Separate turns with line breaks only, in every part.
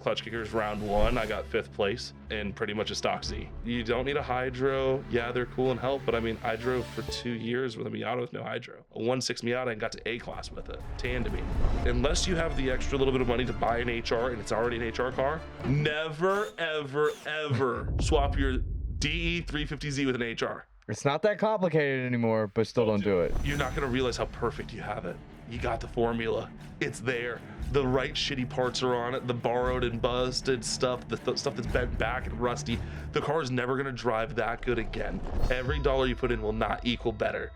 Klutch Kickers round 1, I got 5th place in pretty much a stock Z. You don't need a hydro. Yeah, they're cool and help, but I mean, I drove for 2 years with a Miata with no hydro. A 1.6 Miata and got to A class with it, tandeming. Unless you have the extra little bit of money to buy an HR and it's already an HR car, never, ever, ever swap your DE 350Z with an HR.
It's not that complicated anymore, but still don't do it.
You're not gonna realize how perfect you have it. You got the formula. It's there. The right shitty parts are on it. The borrowed and busted stuff, the stuff that's bent back and rusty. The car is never gonna drive that good again. Every dollar you put in will not equal better.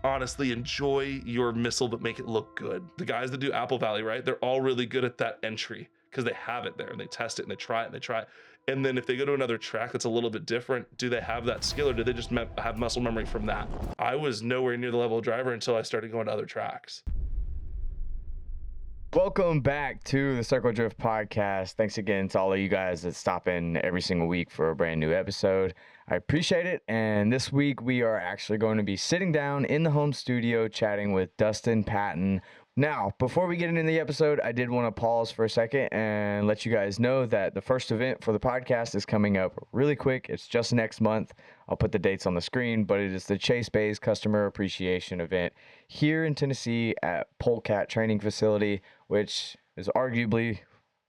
Honestly, enjoy your missile, but make it look good. The guys that do Apple Valley, right? They're all really good at that entry because they have it there and they test it and they try it and they try it. And then if they go to another track that's a little bit different, do they have that skill or do they just have muscle memory from that? I was nowhere near the level of driver until I started going to other tracks.
Welcome back to the Circle Drift podcast. Thanks again to all of you guys that stop in every single week for a brand new episode. I appreciate it. And this week we are actually going to be sitting down in the home studio chatting with Dustin Patton. Now, before we get into the episode, I did want to pause for a second and let you guys know that the first event for the podcast is coming up really quick. It's just next month. I'll put the dates on the screen, but it is the Chase Bay's Customer Appreciation event here in Tennessee at Polecat Training Facility, which is arguably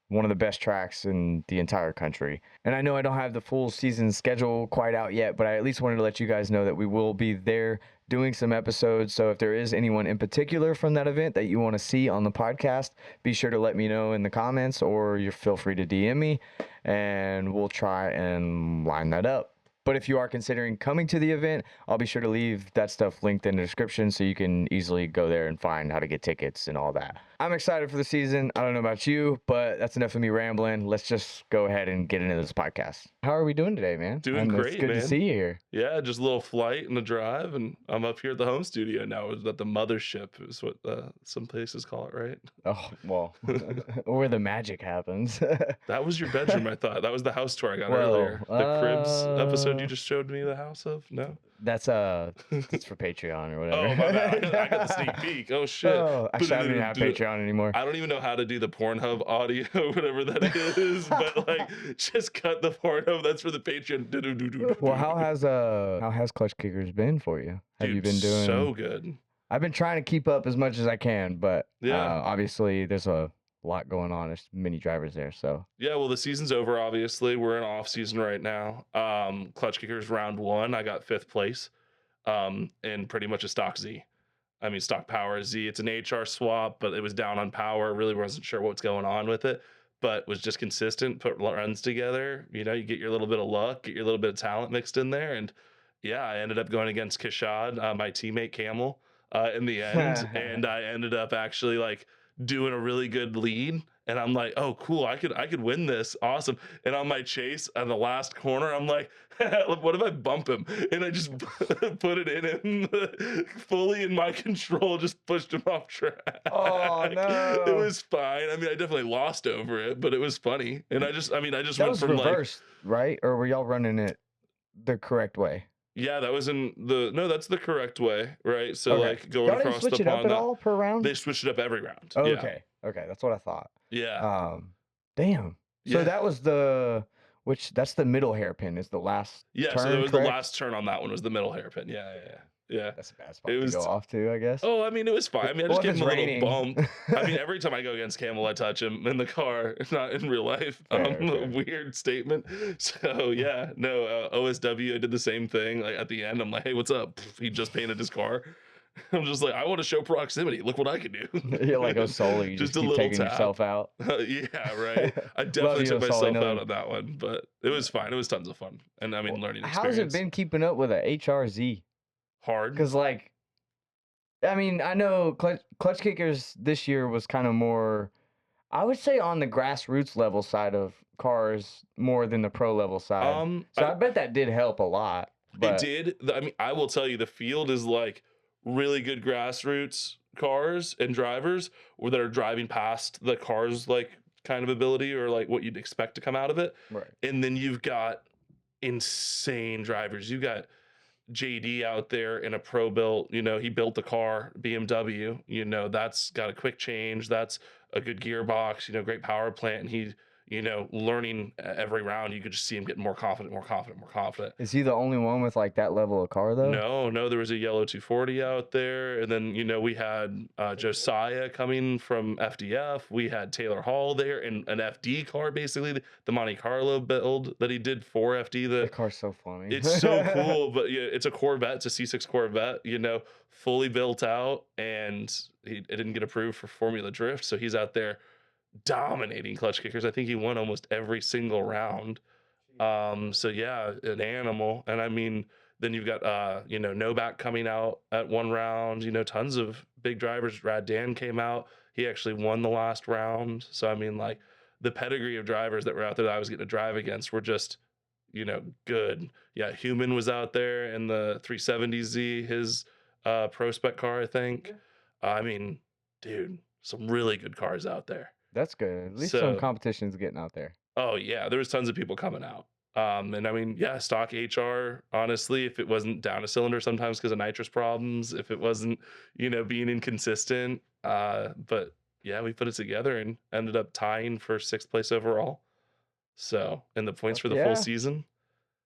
one of the best tracks in the entire country. And I know I don't have the full season schedule quite out yet, but I at least wanted to let you guys know that we will be there doing some episodes. So if there is anyone in particular from that event that you want to see on the podcast, be sure to let me know in the comments, or you feel free to DM me and we'll try and line that up. But if you are considering coming to the event, I'll be sure to leave that stuff linked in the description so you can easily go there and find how to get tickets and all that. I'm excited for the season. I don't know about you, but that's enough of me rambling. Let's just go ahead and get into this podcast. How are we doing today, man?
Doing great,
It's good
man.
to see you here.
Yeah, just a little flight and a drive, and I'm up here at the home studio now. It's at the mothership is what some places call it, right?
Oh, well, where the magic happens.
That was your bedroom, I thought. That was the house tour I got
Well,
earlier. The Cribs episode you just showed me the house of? No?
That's it's for Patreon or whatever.
Oh, my bad. I got the sneak peek. Oh, shit.
Oh, actually, I don't even have Patreon anymore.
I don't even know how to do the Pornhub audio, whatever that is, but like, just cut the Pornhub. That's for the Patreon.
Well, how has Klutch Kickers been for you? Have
Dude,
you been doing
so good?
I've been trying to keep up as much as I can, but
Yeah.
obviously there's a lot going on. There's many drivers there, so
Yeah, well, the season's over, obviously. We're in off season right now. Klutch Kickers round 1, I got 5th place in pretty much a stock Z. I mean, stock power Z. It's an HR swap, but it was down on power. Really wasn't sure what's going on with it, but was just consistent, put runs together. You know, you get your little bit of luck, get your little bit of talent mixed in there. And yeah, I ended up going against Kashad, my teammate Camel, in the end. And I ended up actually like doing a really good lead. And I'm like, oh, cool, I could win this. Awesome. And on my chase on the last corner, I'm like, what if I bump him? And I just put it in him fully in my control, just pushed him off track.
Oh, no.
It was fine. I mean, I definitely lost over it, but it was funny. And I just
that
went
was
from
reversed, right? Or were y'all running it the correct way?
yeah, that was that's the correct way, right? So
Okay.
like going
Y'all didn't
across
switch
the
it up
pond,
at all per round?
they switched it up every round.
Oh,
Yeah.
okay, that's what I thought.
Yeah.
Damn. So
Yeah.
that was that's the middle hairpin is the last
Yeah,
turn,
so it was
correct?
the last turn on that one was the middle hairpin. Yeah.
That's a bad spot
It
to
was
go off to, I guess.
Oh, I mean, it was fine. I mean, I
Well,
just
if
gave him a
it's
little
raining.
bump. I mean, every time I go against Camel, I touch him in the car, not in real life.
Fair.
A weird statement. So yeah, no, OSW, I did the same thing. Like at the end, I'm like, hey, what's up? He just painted his car. I'm just like, I want to show proximity. Look what I can do.
You're like O'Sully. You just
a
keep
little
taking
tap.
yourself out.
Yeah, right. I
Love
definitely
you,
took
O'Sully.
myself out on that one, but it was fine. It was tons of fun. And I mean, learning experience.
How's it been keeping up with a HRZ?
Hard.
Because, like, I mean, I know Klutch Kickers this year was kind of more, I would say, on the grassroots level side of cars more than the pro level side. So I bet that did help a lot. But
It did. I mean, I will tell you, the field is like really good grassroots cars and drivers that are driving past the cars like kind of ability or like what you'd expect to come out of it.
Right.
And then you've got insane drivers. You got JD out there in a pro built, you know, he built the car, BMW, you know, that's got a quick change. That's a good gearbox, you know, great power plant. And he learning every round. You could just see him getting more confident, more confident, more confident.
Is he the only one with like that level of car though?
No, no, there was a yellow 240 out there, and then we had Josiah coming from FDF. We had Taylor Hall there, and an FD car, basically the Monte Carlo build that he did for FD.
The car's so funny.
It's so cool, but yeah, it's a Corvette, it's a C6 Corvette, fully built out, and it didn't get approved for Formula Drift, so he's out there dominating Clutch Kickers. I think he won almost every single round. So yeah, an animal. And I mean, then you've got Novak coming out at one round, tons of big drivers. Rad Dan came out. He actually won the last round. So I mean, like, the pedigree of drivers that were out there that I was getting to drive against were just, good. Yeah, Human was out there in the 370Z, his Prospec car, I think. I mean, dude, some really good cars out there.
That's good. At least some
So,
competition's getting out there.
oh yeah, there was tons of people coming out. And I mean, yeah, stock HR, honestly, if it wasn't down a cylinder sometimes because of nitrous problems, if it wasn't, being inconsistent, but yeah, we put it together and ended up tying for 6th place overall. So, and the points
Fuck
for the full
yeah.
season.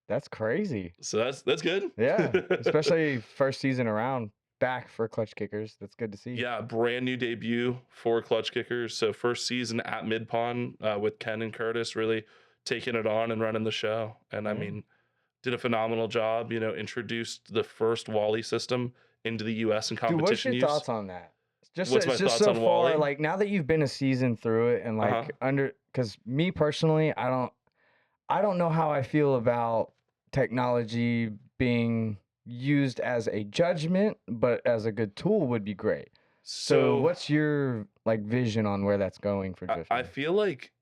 That's crazy.
So that's good.
Yeah, especially first season around back for Clutch Kickers. That's good to see.
Yeah, brand new debut for Clutch Kickers. So first season at Mid Pond with Ken and Curtis really taking it on and running the show. And I
Yeah.
mean, did a phenomenal job. Introduced the first Wally system into the U.S. in
Dude, what's
competition
your
use.
thoughts on that?
What's my
Just
thoughts
so
on
far,
Wally?
like now that you've been a season through it and
Uh-huh.
like because me personally, I don't know how I feel about technology being used as a judgment, but as a good tool would be great. So
So
what's your like vision on where that's going for
I
drifting?
feel like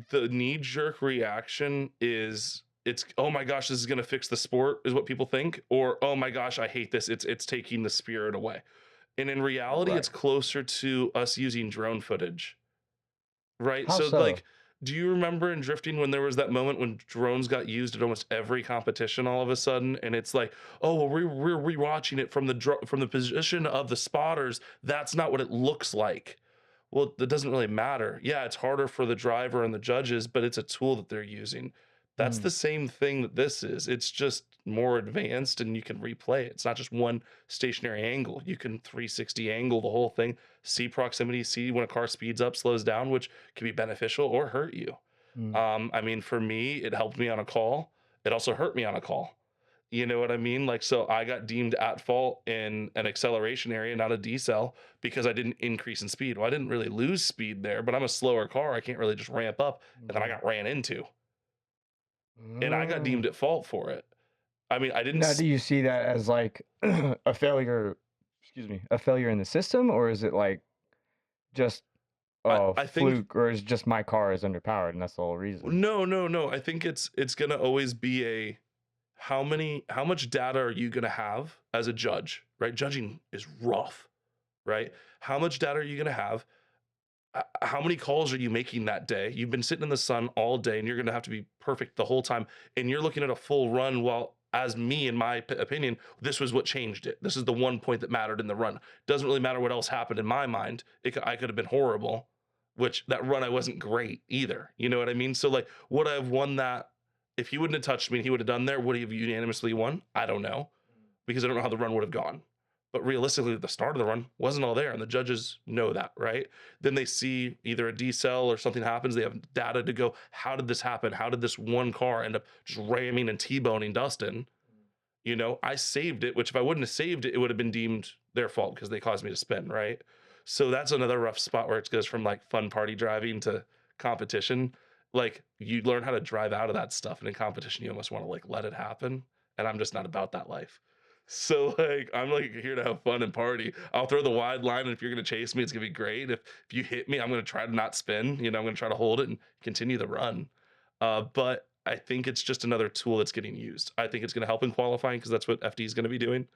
the knee-jerk reaction is it's, oh my gosh, this is gonna fix the sport, is what people think, or oh my gosh, I hate this. It's taking the spirit away. And in reality,
Right.
it's closer to us using drone footage, right?
How
So,
so?
like, do you remember in drifting when there was that moment when drones got used at almost every competition all of a sudden? And it's like, oh, well, we're rewatching it from from the position of the spotters. That's not what it looks like. Well, that doesn't really matter. Yeah, it's harder for the driver and the judges, but it's a tool that they're using. That's
Mm,
the same thing that this is. It's just more advanced and you can replay it. It's not just one stationary angle. You can 360 angle the whole thing, see proximity, see when a car speeds up, slows down, which can be beneficial or hurt you.
mm.
I mean, for me, it helped me on a call. It also hurt me on a call. You know what I mean? Like, so I got deemed at fault in an acceleration area, not a decel, because I didn't increase in speed. Well, I didn't really lose speed there, but I'm a slower car. I can't really just ramp up. And then I
Right.
got ran into, and I got
Oh.
deemed at fault for it. I mean, I didn't.
Now, do you see that as like a failure, excuse me, a failure in the system, or is it like just a
I think
fluke, or is just my car is underpowered and that's the whole reason?
no, no, no. I think it's gonna always be a how much data are you gonna have as a judge, right? Judging is rough, right? How much data are you gonna have? How many calls are you making that day? You've been sitting in the sun all day and you're going to have to be perfect the whole time. And you're looking at a full run. While, as me, in my opinion, this was what changed it. This is the one point that mattered in the run. Doesn't really matter what else happened in my mind. I could have been horrible, which that run I wasn't great either. You know what I mean? So, like, would I have won that if he wouldn't have touched me and he would have done there? Would he have unanimously won? I don't know, because I don't know how the run would have gone. But realistically, the start of the run wasn't all there, and the judges know that, right? Then they see either a decel or something happens. They have data to go, how did this happen? How did this one car end up just ramming and T-boning Dustin? I saved it, which if I wouldn't have saved it, it would have been deemed their fault because they caused me to spin, right? So that's another rough spot where it goes from like fun party driving to competition. Like, you learn how to drive out of that stuff, and in competition, you almost want to like let it happen. And I'm just not about that life. So, like, I'm like here to have fun and party. I'll throw the wide line, and if you're gonna chase me, it's gonna be great. If you hit me, I'm gonna try to not spin. I'm gonna try to hold it and continue the run. But I think it's just another tool that's getting used. I think it's gonna help in qualifying because that's what FD is gonna be doing.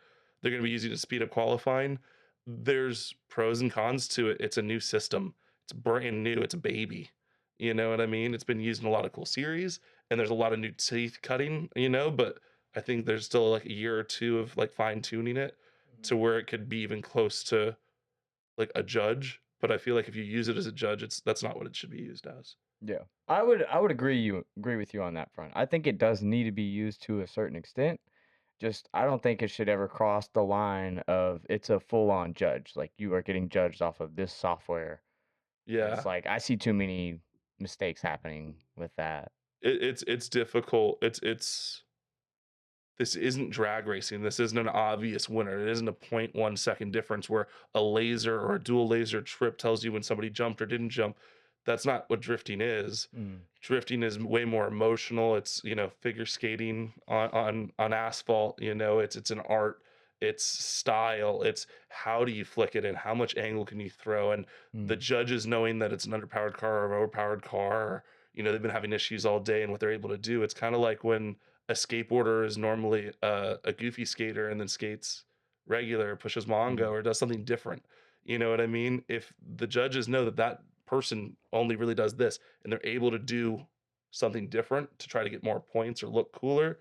They're gonna be using it to speed up qualifying. There's pros and cons to it. It's a new system. It's brand new. It's a baby. You know what I mean? It's been used in a lot of cool series, and there's a lot of new teeth cutting. But I think there's still like a year or two of like fine tuning it to where it could be even close to like a judge. But I feel like if you use it as a judge, that's not what it should be used as.
Yeah. I would agree with you on that front. I think it does need to be used to a certain extent. Just I don't think it should ever cross the line of it's a full on judge. Like you are getting judged off of this software. Because
Yeah.
like I see too many mistakes happening with that.
It's difficult. It's this isn't drag racing. This isn't an obvious winner. It isn't a 0.1 second difference where a laser or a dual laser trip tells you when somebody jumped or didn't jump. That's not what drifting is.
Mm,
Drifting is way more emotional. It's, figure skating on asphalt, it's an art, it's style, it's how do you flick it and how much angle can you throw, and the
mm,
judges knowing that it's an underpowered car or an overpowered car, or, they've been having issues all day and what they're able to do. It's kind of like when a skateboarder is normally a goofy skater and then skates regular, pushes Mongo,
mm,
or does something different. You know what I mean? If the judges know that that person only really does this and they're able to do something different to try to get more points or look cooler,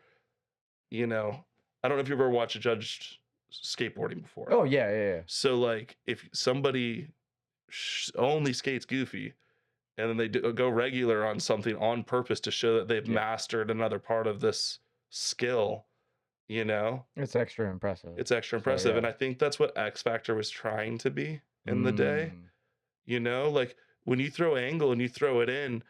you know, I don't know if you've ever watched a judge skateboarding before.
oh yeah, yeah, yeah.
So, like, if somebody only skates goofy and then they go regular on something on purpose to show that they've
Yeah.
mastered another part of this skill, you know,
It's extra impressive.
it's extra
So
impressive.
yeah.
And I think that's what X Factor was trying to be in the day.
Mm,
Like when you throw angle and you throw it in,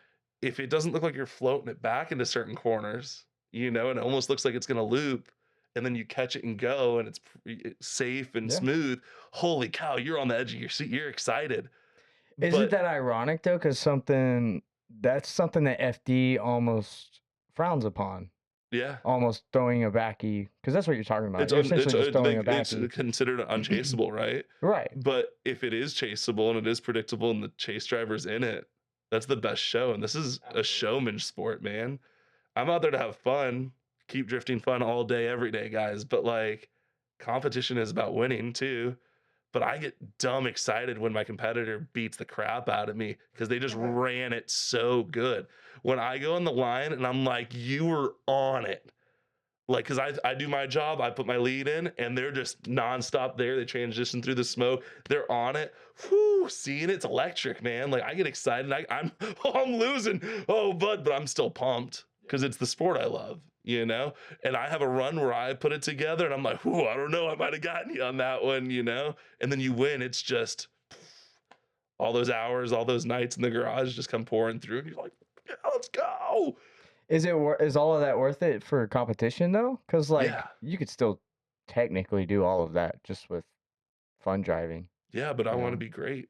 if it doesn't look like you're floating it back into certain corners, and it almost looks like it's going to loop, and then you catch it and go, and it's safe and
yeah.
smooth. Holy cow, you're on the edge of your seat. You're excited.
Isn't
But
that ironic though? Because that's something that FD almost frowns upon.
yeah,
Almost throwing a backy, because that's what you're talking about.
it's
You're
un,
essentially just throwing a
it's
backy.
considered unchaseable, right?
Right.
But if it is chaseable and it is predictable and the chase driver's in it, that's the best show. And this is a showman sport, man. I'm out there to have fun, keep drifting fun all day, every day, guys. But like, competition is about winning too. But I get dumb excited when my competitor beats the crap out of me because they just ran it so good. When I go on the line and I'm like, you were on it. Like, cause I do my job, I put my lead in, and they're just nonstop there. They transition through the smoke, they're on it. Whoo, seeing it's electric, man. Like I get excited. I'm oh, I'm losing. Oh, but I'm still pumped because it's the sport I love, And I have a run where I put it together, and I'm like, whoo, I don't know, I might have gotten you on that one. And then you win. It's just all those hours, all those nights in the garage just come pouring through, and you're like, yeah, let's go.
Is all of that worth it for competition though? Because like
Yeah.
you could still technically do all of that just with fun driving,
Yeah, but I
you
want to
know?
be great.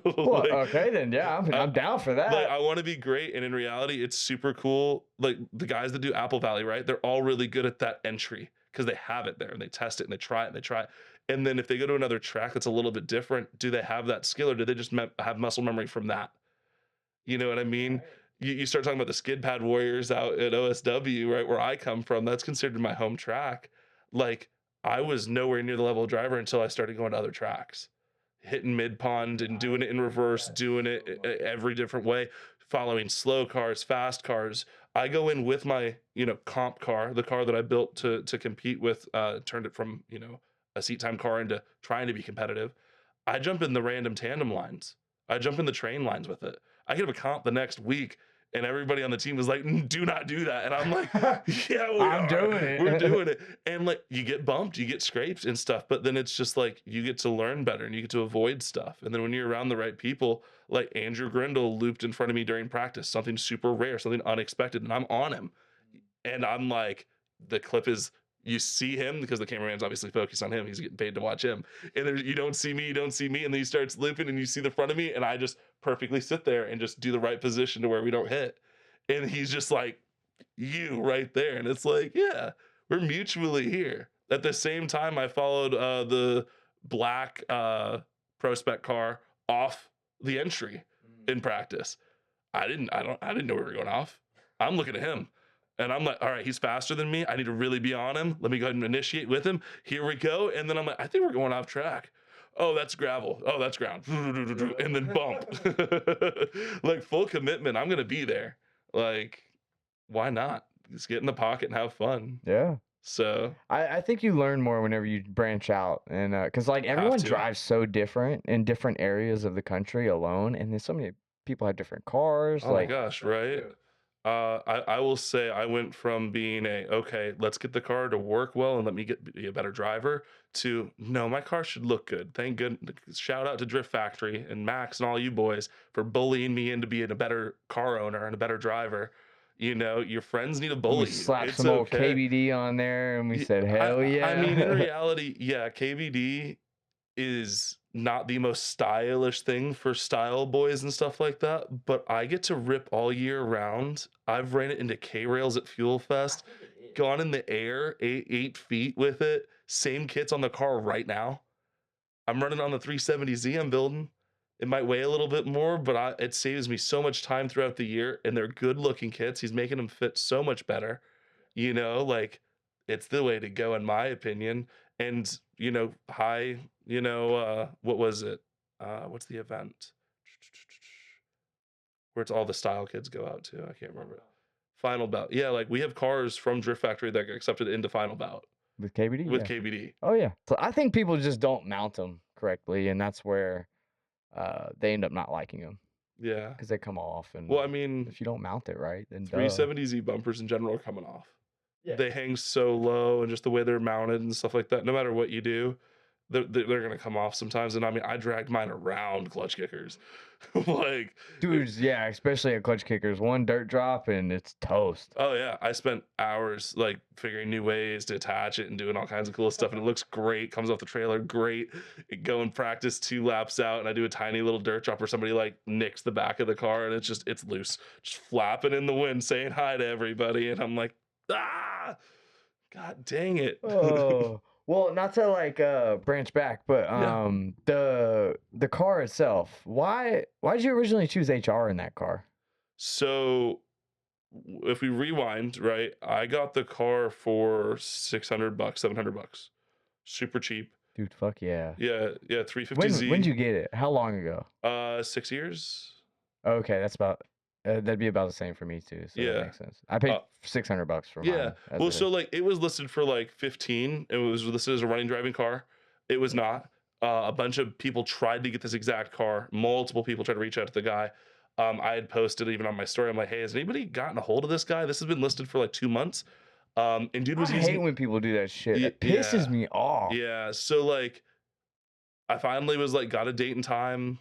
Well,
like,
okay then. Yeah, I'm
I,
I'm down for
like
that.
I want to be great, and in reality, it's super cool. Like the guys that do Apple Valley, right? They're all really good at that entry because they have it there and they test it and they try it and they try it. And then if they go to another track that's a little bit different, do they have that skill or do they just have muscle memory from that? You know what I mean?
Right.
You start talking about the skid pad warriors out at OSW, right, where I come from. That's considered my home track. Like I was nowhere near the level of driver until I started going to other tracks, hitting mid pond and doing it in reverse, doing it every different way, following slow cars, fast cars. I go in with my, comp car, the car that I built to compete with, turned it from, a seat time car into trying to be competitive. I jump in the random tandem lines. I jump in the train lines with it. I get a comp the next week, and everybody on the team was like, "Do not do that." And I'm like, "Yeah, we
I'm
are.
doing
We're
it.
doing it." And like, you get bumped, you get scraped and stuff, but then it's just like you get to learn better and you get to avoid stuff. And then when you're around the right people, like Andrew Grindle looped in front of me during practice, something super rare, something unexpected, and I'm on him. And I'm like, the clip is you see him because the cameraman's obviously focused on him. He's getting paid to watch him. And there's you don't see me, you don't see me. And then he starts looping and you see the front of me. And I just perfectly sit there and just do the right position to where we don't hit. And he's just like, you right there. And it's like, yeah, we're mutually here. At the same time, I followed the black Prospec car off the entry in practice. I didn't know we were going off. I'm looking at him. And I'm like, all right, he's faster than me. I need to really be on him. Let me go ahead and initiate with him. Here we go. And then I'm like, I think we're going off track. Oh, that's gravel. Oh, that's ground. And then bump. Like full commitment. I'm gonna be there. Like, why not? Just get in the pocket and have fun.
Yeah.
So
I think you learn more whenever you branch out, and because like
have
everyone
to.
drives so different in different areas of the country alone, and there's so many people have different cars.
Oh my
Like,
gosh, right? I will say I went from being okay, let's get the car to work well and let me be a better driver to no, my car should look good. Thank goodness. Shout out to Drift Factory and Max and all you boys for bullying me into being a better car owner and a better driver. Your friends need to
we
bully you.
slapped
It's
some old
okay.
KBD on there, and we
Y-
said, "Hell
I mean, in
yeah!"
reality, yeah, KVD is not the most stylish thing for style boys and stuff like that, but I get to rip all year round. I've ran it into K rails at Fuel Fest, gone in the air 8 feet with it. Same kits on the car right now. I'm running on the 370Z I'm building. It might weigh a little bit more, but it saves me so much time throughout the year, and they're good looking kits. He's making them fit so much better. Like it's the way to go in my opinion. And high, what was it? What's the event? Where it's all the style kids go out to. I can't remember. Final Bout. Yeah, like we have cars from Drift Factory that get accepted into Final Bout
With KBD,
with
yeah.
KBD.
Oh yeah. So I think people just don't mount them correctly, and that's where they end up not liking them
Yeah.
because they come off.
Well,
And
I mean,
if you don't mount it right, then duh.
370Z bumpers in general are coming off.
Yeah.
They hang so low, and just the way they're mounted and stuff like that. No matter what you do, they're gonna come off sometimes. And I mean, I dragged mine around Klutch Kickers, like,
Dudes, yeah, especially at Klutch Kickers, one dirt drop and it's toast.
oh yeah, I spent hours like figuring new ways to attach it and doing all kinds of cool stuff, and it looks great. Comes off the trailer, great. Go and practice 2 laps out, and I do a tiny little dirt drop where somebody like nicks the back of the car, and it's loose, just flapping in the wind, saying hi to everybody, and I'm like, ah, god dang it.
Oh, well, not to like branch back, but
Yeah.
the car itself, why did you originally choose HR in that car?
So if we rewind, right, I got the car for $600, $700, super cheap.
Dude, fuck yeah.
Yeah, yeah,
When'd
350Z.
you get it? How long ago?
6 years.
Okay, that's about that'd be about the same for me too, so that
Yeah.
makes sense. I paid
Uh,
$600 for
yeah.
mine as
Well,
it
so
is.
like it was listed for like 15. It was listed as a running driving car. It was not. A bunch of people tried to get this exact car. Multiple people tried to reach out to the guy. I had posted even on my story. I'm like, hey, has anybody gotten a hold of this guy? This has been listed for like 2 months. And dude
I
was
hate
using,
when people do that shit. It pisses
yeah,
me off.
yeah. So like, I finally was like, got a date and time.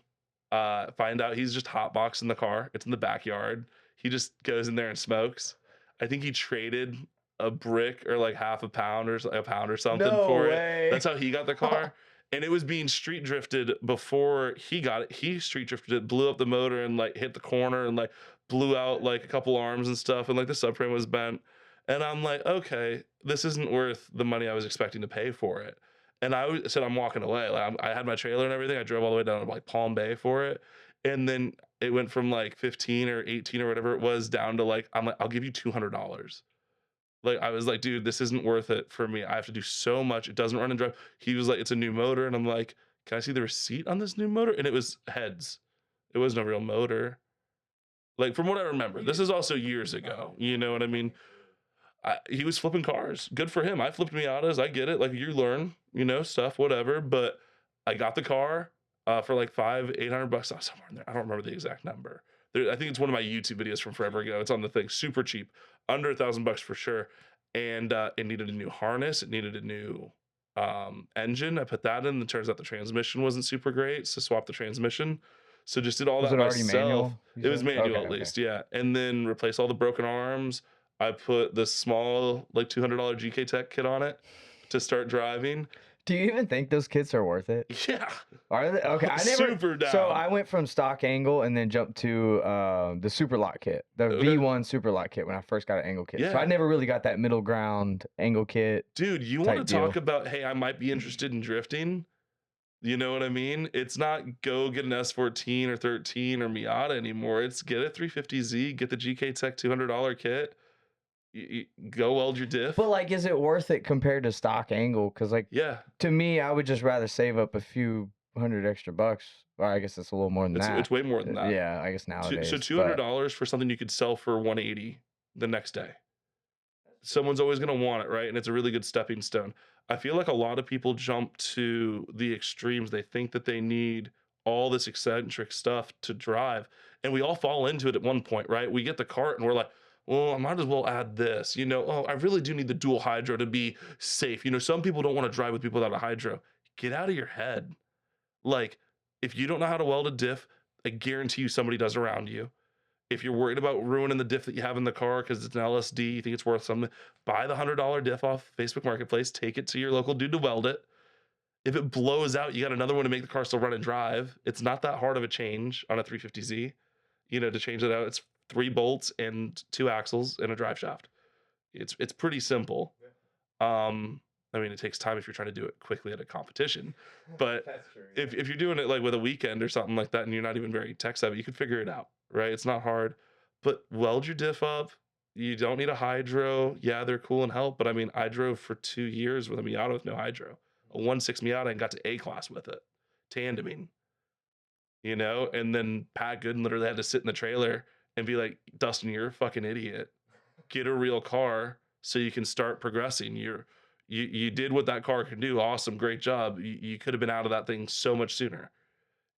Find out he's just hotboxing the car. It's in the backyard. He just goes in there and smokes. I think he traded a brick or like half a pound or a pound or something
No
for it.
way.
That's how he got the car. And it was being street drifted before he got it. He street drifted it, blew up the motor and like hit the corner and like blew out like a couple arms and stuff. And like the subframe was bent. And I'm like, okay, this isn't worth the money I was expecting to pay for it. And said, I'm walking away. Like I had my trailer and everything. I drove all the way down to like Palm Bay for it. And then it went from like 15 or 18 or whatever it was down to like, I'm like, I'll give you $200. Like I was like, dude, this isn't worth it for me. I have to do so much. It doesn't run and drive. He was like, it's a new motor. And I'm like, can I see the receipt on this new motor? And it was heads. It wasn't a real motor. Like from what I remember, this is also years ago. You know what I mean? He was flipping cars. Good for him. I flipped Miatas. I get it. Like you learn, stuff, whatever. But I got the car for like $800 somewhere in there. I don't remember the exact number. I think it's one of my YouTube videos from forever ago. It's on the thing, super cheap, under $1,000 for sure. And it needed a new harness. It needed a new engine. I put that in. It turns out the transmission wasn't super great, so swap the transmission. So just did all
Was
that
it already
myself.
manual, you
It was
said?
manual
Okay,
at
okay.
least, yeah. And then replace all the broken arms. I put the small, like $200 GK Tech kit on it to start driving.
Do you even think those kits are worth it?
Yeah,
Are they? Okay, I never.
super down.
So I went from stock angle and then jumped to the super lock kit, the
Okay.
V1 super lock kit when I first got an angle kit. So
Yeah.
I never really got that middle ground angle kit.
Dude, you want to
type
talk
deal.
about, hey, I might be interested in drifting? You know what I mean? It's not go get an S14 or 13 or Miata anymore. It's get a 350Z, get the GK Tech $200 kit. Go weld your diff.
But like, is it worth it compared to stock angle? Because like,
Yeah,
to me, I would just rather save up a few hundred extra bucks. Or I guess it's a little more than that.
it's way more than that.
Yeah, I guess nowadays.
So $200 for something you could sell for 180 the next day. Someone's always going to want it, right? And it's a really good stepping stone. I feel like a lot of people jump to the extremes. They think that they need all this eccentric stuff to drive. And we all fall into it at one point, right? We get the cart and we're like, well, I might as well add this, oh, I really do need the dual hydro to be safe. Some people don't want to drive with people without a hydro. Get out of your head. Like, if you don't know how to weld a diff, I guarantee you somebody does around you. If you're worried about ruining the diff that you have in the car because it's an LSD, you think it's worth something, buy the $100 diff off Facebook Marketplace, take it to your local dude to weld it. If it blows out, you got another one to make the car still run and drive. It's not that hard of a change on a 350Z, to change it out. It's 3 bolts and 2 axles and a drive shaft. It's pretty simple. I mean, it takes time if you're trying to do it quickly at a competition, but
That's true.
if you're doing it like with a weekend or something like that, and you're not even very tech savvy, you could figure it out, right? It's not hard, but weld your diff up. You don't need a hydro. Yeah, they're cool and help, but I mean, I drove for 2 years with a Miata with no hydro, a 1.6 Miata, and got to A class with it, tandeming, and then Pat Gooden literally had to sit in the trailer and be like, Dustin, you're a fucking idiot. Get a real car so you can start progressing. You did what that car can do. Awesome. Great job. You could have been out of that thing so much sooner.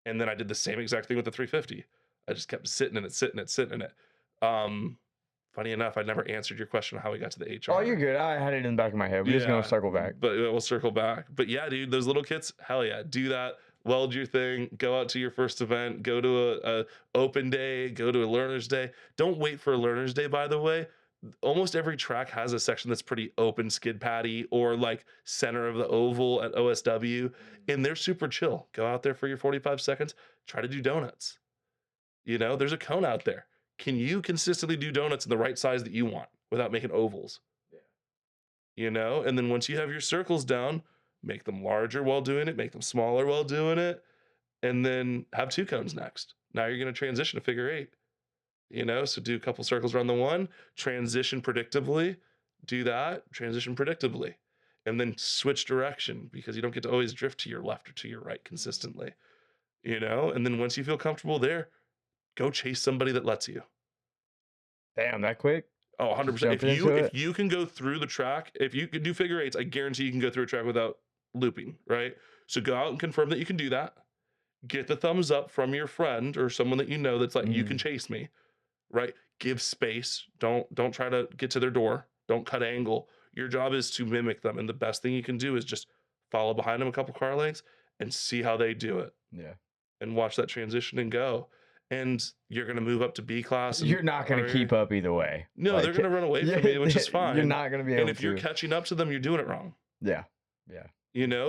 And then I did the same exact thing with the 350. I just kept sitting in it. Funny enough, I never answered your question on how we got to the HR.
Oh, you're good. I had it in the back of my head. We're just going to circle back.
But we'll circle back. But yeah, dude, those little kits, hell yeah. Do that. Weld your thing. Go out to your first event. Go to a open day. Go to a learner's day. Don't wait for a learner's day, by the way. Almost every track has a section that's pretty open, skid paddy, or like center of the oval at OSW, and they're super chill. Go out there for your 45 seconds, try to do donuts. There's a cone out there. Can you consistently do donuts in the right size that you want without making ovals? Yeah. And then once you have your circles down, make them larger while doing it, make them smaller while doing it, and then have 2 cones next. Now you're going to transition to figure 8. So do a couple circles around the one, transition predictably, do that, transition predictably, and then switch direction, because you don't get to always drift to your left or to your right consistently, and then once you feel comfortable there, go chase somebody that lets you.
Damn, that quick?
Oh, 100%. If you can go through the track, if you can do figure 8s, I guarantee you can go through a track without looping, right? So go out and confirm that you can do that. Get the thumbs up from your friend or someone that that's like, you can chase me. Right? Give space. Don't try to get to their door. Don't cut angle. Your job is to mimic them. And the best thing you can do is just follow behind them a couple car lengths and see how they do it.
Yeah.
And watch that transition and go. And you're going to move up to B class.
You're not going to keep up either way.
No, they're going to run away from you, which is fine.
You're not going to be able to.
And if you're catching up to them, you're doing it wrong.
Yeah. Yeah.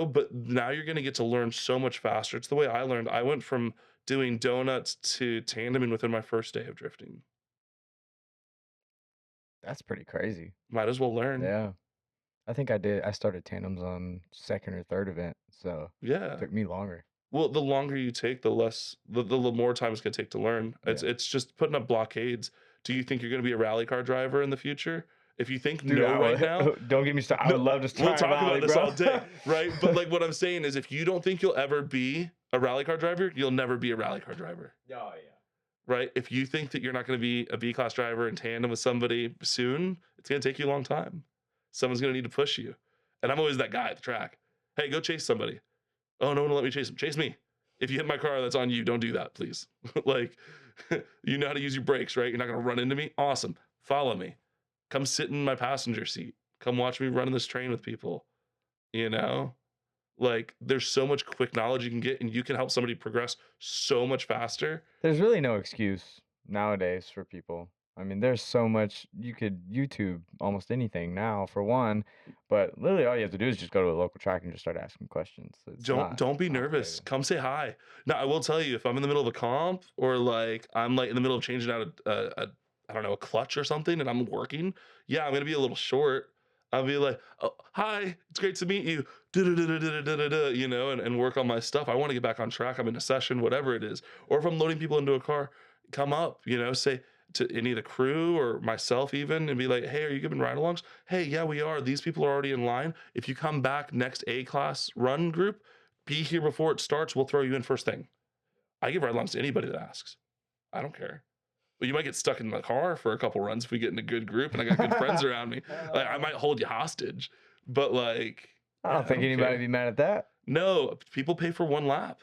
But now you're going to get to learn so much faster. It's the way I learned. I went from doing donuts to tandeming within my first day of drifting.
That's pretty crazy.
Might as well learn.
Yeah. I think I did. I started tandems on 2nd or 3rd event, so
yeah,
it took me longer.
Well, the longer you take, the more time it's going to take to learn. It's just putting up blockades. Do you think you're going to be a rally car driver in the future? If you think right now,
don't get me started. I would love to.
We'll talk about this all day, right? But like what I'm saying is, if you don't think you'll ever be a rally car driver, you'll never be a rally car driver.
Oh yeah.
Right? If you think that you're not going to be a B class driver in tandem with somebody soon, it's going to take you a long time. Someone's going to need to push you. And I'm always that guy at the track. Hey, go chase somebody. Oh, no one will let me chase him. Chase me. If you hit my car, that's on you. Don't do that, please. Like, you know how to use your brakes, right? You're not going to run into me. Awesome. Follow me. Come sit in my passenger seat. Come watch me run this train with people. Like, there's so much quick knowledge you can get, and you can help somebody progress so much faster.
There's really no excuse nowadays for people. I mean, there's so much. You could YouTube almost anything now, for one, but literally all you have to do is just go to a local track and just start asking questions.
Don't be nervous. Come say hi. Now, I will tell you, if I'm in the middle of a comp, or like I'm like in the middle of changing out a clutch or something, and I'm working, yeah, I'm gonna be a little short. I'll be like, oh, hi, it's great to meet you, and work on my stuff. I want to get back on track. I'm in a session, whatever it is. Or if I'm loading people into a car, come up, say to any of the crew or myself even, and be like, hey, are you giving ride-alongs? Hey, yeah, we are. These people are already in line. If you come back next A-class run group, be here before it starts. We'll throw you in first thing. I give ride-alongs to anybody that asks. I don't care. But you might get stuck in the car for a couple runs if we get in a good group and I got good friends around me. Like, I might hold you hostage, but like,
I don't think anybody would be mad at that.
No, people pay for one lap.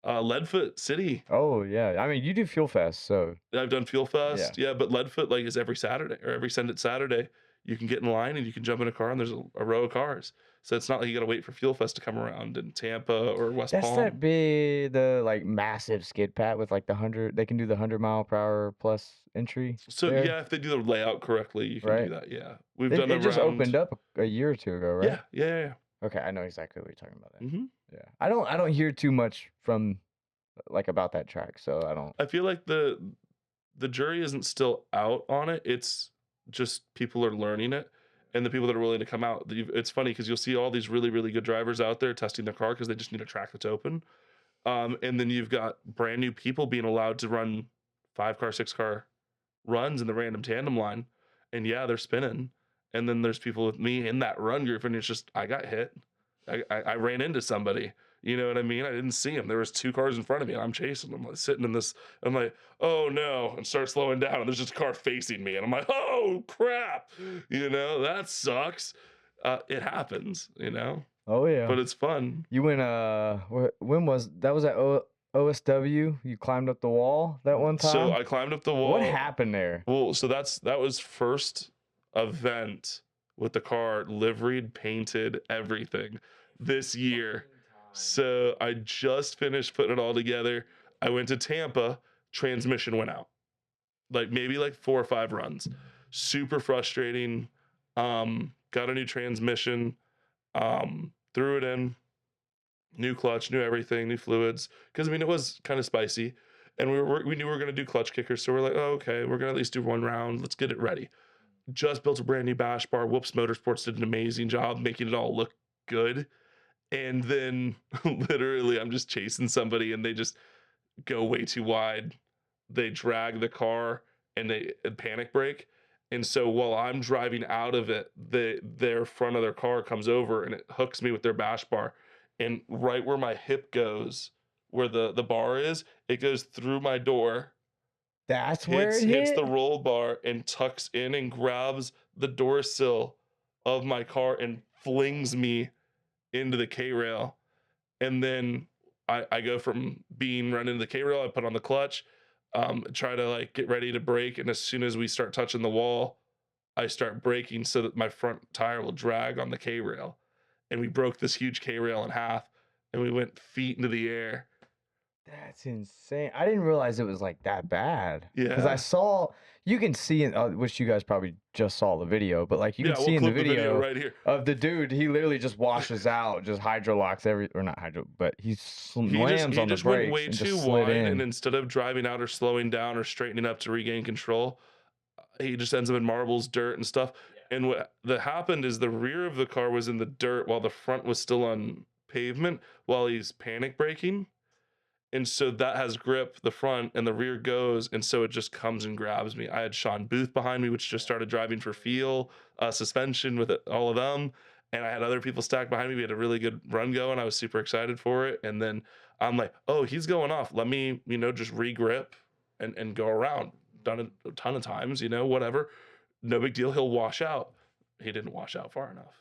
Leadfoot City.
Oh yeah. I mean, you do Fuel Fest, so
I've done Fuel
yeah.
Fest, yeah, but Leadfoot like is every Saturday or every Send It Saturday. You can get in line and you can jump in a car and there's a row of cars. So it's not like you got to wait for Fuel Fest to come around in Tampa or West
That's that
Palm.
big, the like massive skid pad with like the 100. They can do the 100 mile per hour plus entry
So
there,
yeah, if they do the layout correctly, you can do
right?
that. Yeah, we've
It
done
it just opened
around.
up a year or two ago, right?
Yeah, yeah, yeah.
Okay, I know exactly what you're talking about then.
Hmm.
Yeah, I don't hear too much from like about that track, so I don't.
I feel like the jury isn't still out on it. It's just people are learning it, and the people that are willing to come out. It's funny because you'll see all these really really good drivers out there testing their car because they just need a track that's open. And then you've got brand new people being allowed to run 5 car, 6 car runs in the random tandem line. And yeah, they're spinning. And then there's people with me in that run group, and it's just I got hit. I ran into somebody. You know what I mean? I didn't see him. There was 2 cars in front of me, and I'm chasing them, like sitting in this. I'm like, oh no, and start slowing down, and there's just a car facing me, and I'm like, oh crap, that sucks. It happens,
Oh yeah,
but it's fun.
you went. When was that? Was at OSW? You climbed up the wall that one
So
time.
I climbed up the
What
wall.
happened there?
Well, so that was first event with the car liveried, painted, everything this year. So I just finished putting it all together. I went to Tampa, transmission went out. Like maybe like 4 or 5 runs. Super frustrating. Got a new transmission, threw it in, new clutch, new everything, new fluids. Because I mean, it was kind of spicy, and we knew we were gonna do clutch kickers, so we're like, oh, okay, we're gonna at least do 1 round. Let's get it ready. Just built a brand new bash bar. Whoops Motorsports did an amazing job making it all look good. And then literally, I'm just chasing somebody, and they just go way too wide. They drag the car and they panic brake. And so while I'm driving out of it, their front of their car comes over and it hooks me with their bash bar. And right where my hip goes, where the bar is, it goes through my door,
That's where
hits
it
hits the
hit.
roll bar and tucks in and grabs the door sill of my car and flings me into the K rail. And then I go from being run into the K rail, I put on the clutch, try to like get ready to brake, and as soon as we start touching the wall, I start braking so that my front tire will drag on the K rail, and we broke this huge K rail in half, and we went feet into the air.
That's insane. I didn't realize it was like that bad. Because I
Yeah,
saw, you can see in, which you guys probably just saw the video, but like you can
yeah. We'll
see in the
clip the video
video
right here.
of the dude, he literally just washes out, just hydro locks or not hydro, but he
He just
slams
he
on the
just went
brakes
way
and
too
just slid
wide, and
in.
instead of driving out or slowing down or straightening up to regain control, he just ends up in marbles, dirt, and stuff. And what that happened is the rear of the car was in the dirt while the front was still on pavement while he's panic braking. And so that has grip, the front and the rear goes, and so it just comes and grabs me. I had Sean Booth behind me, which just started driving for feel, suspension with it, all of them. And I had other people stacked behind me. We had a really good run going. I was super excited for it. And then I'm like, oh, he's going off. Let me, just regrip and go around. Done it a ton of times, whatever. No big deal. He'll wash out. He didn't wash out far enough.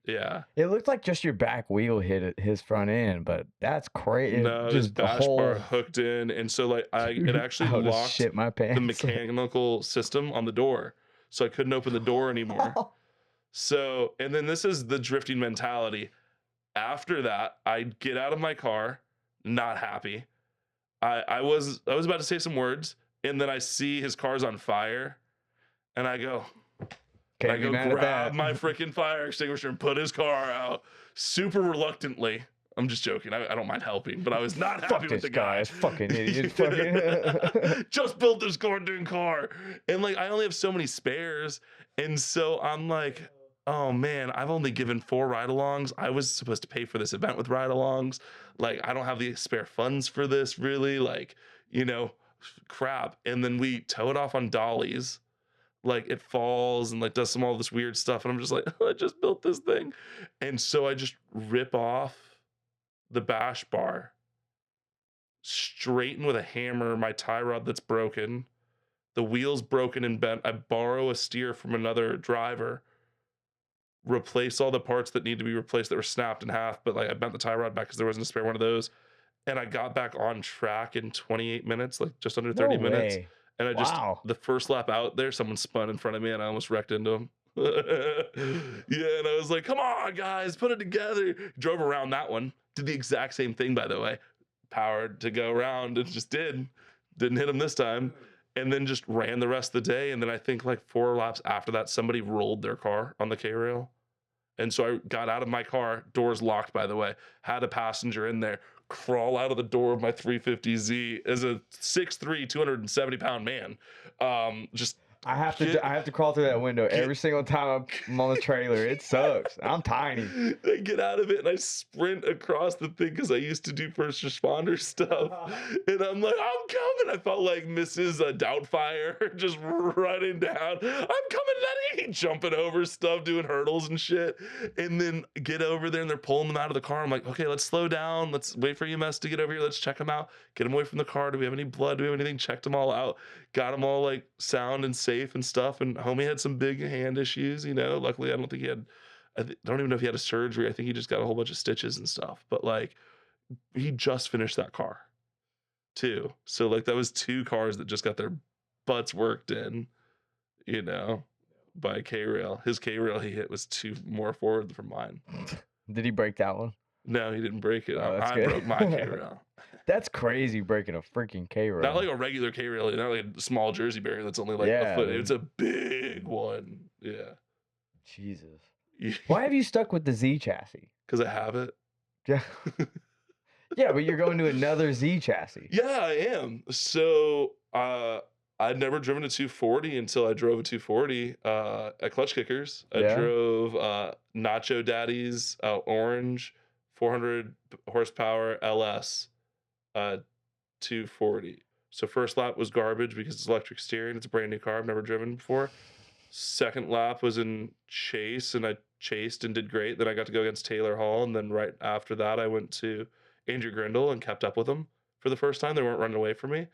Yeah.
It looked like just your back wheel hit his front end, but that's crazy.
No, his
Just the
bash bar
whole,
hooked in, and so like it
dude,
actually
I would have
locked
shit my
the
pants.
mechanical system on the door, so I couldn't open the door anymore. So, and then this is the drifting mentality. After that, I get out of my car, not happy. I was about to say some words, and then I see his car's on fire, and I go,
Can't be mad at
grab
that.
my freaking fire extinguisher and put his car out super reluctantly. I'm just joking. I don't mind helping, but I was not happy
Fuck
with
this
the
guy.
guy.
It's fucking idiot. Fucking.
Just built this goddamn car. And like I only have so many spares. And so I'm like, oh man, I've only given 4 ride-alongs. I was supposed to pay for this event with ride-alongs. Like, I don't have the spare funds for this, really. Like, crap. And then we tow it off on dollies. Like it falls and like does some all this weird stuff. And I'm just like, I just built this thing. And so I just rip off the bash bar, straighten with a hammer my tie rod that's broken. The wheel's broken and bent. I borrow a steer from another driver, replace all the parts that need to be replaced that were snapped in half, but like I bent the tie rod back because there wasn't a spare one of those. and I got back on track in 28 minutes, like just under
No
30 minutes.
way.
And I just
Wow.
the first lap out there, someone spun in front of me and I almost wrecked into him. Yeah, and I was like, "Come on, guys, put it together." Drove around that one. Did the exact same thing, by the way. Powered to go around and just didn't hit him this time. And then just ran the rest of the day. And then I think like 4 laps after that, somebody rolled their car on the K rail. And so I got out of my car, doors locked, by the way, had a passenger in there, crawl out of the door of my 350Z as a 6'3", 270-pound man. Just
I have
get
to crawl through that window
get
every single time I'm on the trailer. It sucks. I'm tiny.
I get out of it and I sprint across the thing because I used to do first responder stuff. And I'm like, I'm coming. I felt like Mrs. Doubtfire just running down. I'm coming, Letty, jumping over stuff, doing hurdles and shit. And then get over there and they're pulling them out of the car. I'm like, okay, let's slow down. Let's wait for EMS to get over here. Let's check them out. Get them away from the car. Do we have any blood? Do we have anything? Checked them all out. Got them all like sound and safe and stuff. And homie had some big hand issues, you know. Luckily, I don't think he had. Don't even know if he had a surgery. I think he just got a whole bunch of stitches and stuff. But like, he just finished that car too. So like, that was 2 cars that just got their butts worked in, you know, by K rail. His K rail he hit was 2 more forward from mine.
Did he break that one?
No, he didn't break it.
Oh, that's
I
good.
broke my K rail.
That's crazy breaking a freaking K rail.
Not like a regular K rail, not like a small Jersey barrier that's only like
Yeah,
a foot.
dude.
It's a big one. Yeah.
Jesus. Why have you stuck with the Z chassis?
Because I have it.
Yeah. Yeah, but you're going to another Z chassis.
Yeah, I am. So I'd never driven a 240 until I drove a 240 at Klutch Kickers. I
Yeah.
drove Nacho Daddy's orange 400 horsepower LS 240. So first lap was garbage because it's electric steering. It's a brand new car I've never driven before. Second lap was in chase and I chased and did great. Then I got to go against Taylor Hall. And then right after that, I went to Andrew Grindle and kept up with them for the first time. They weren't running away from me.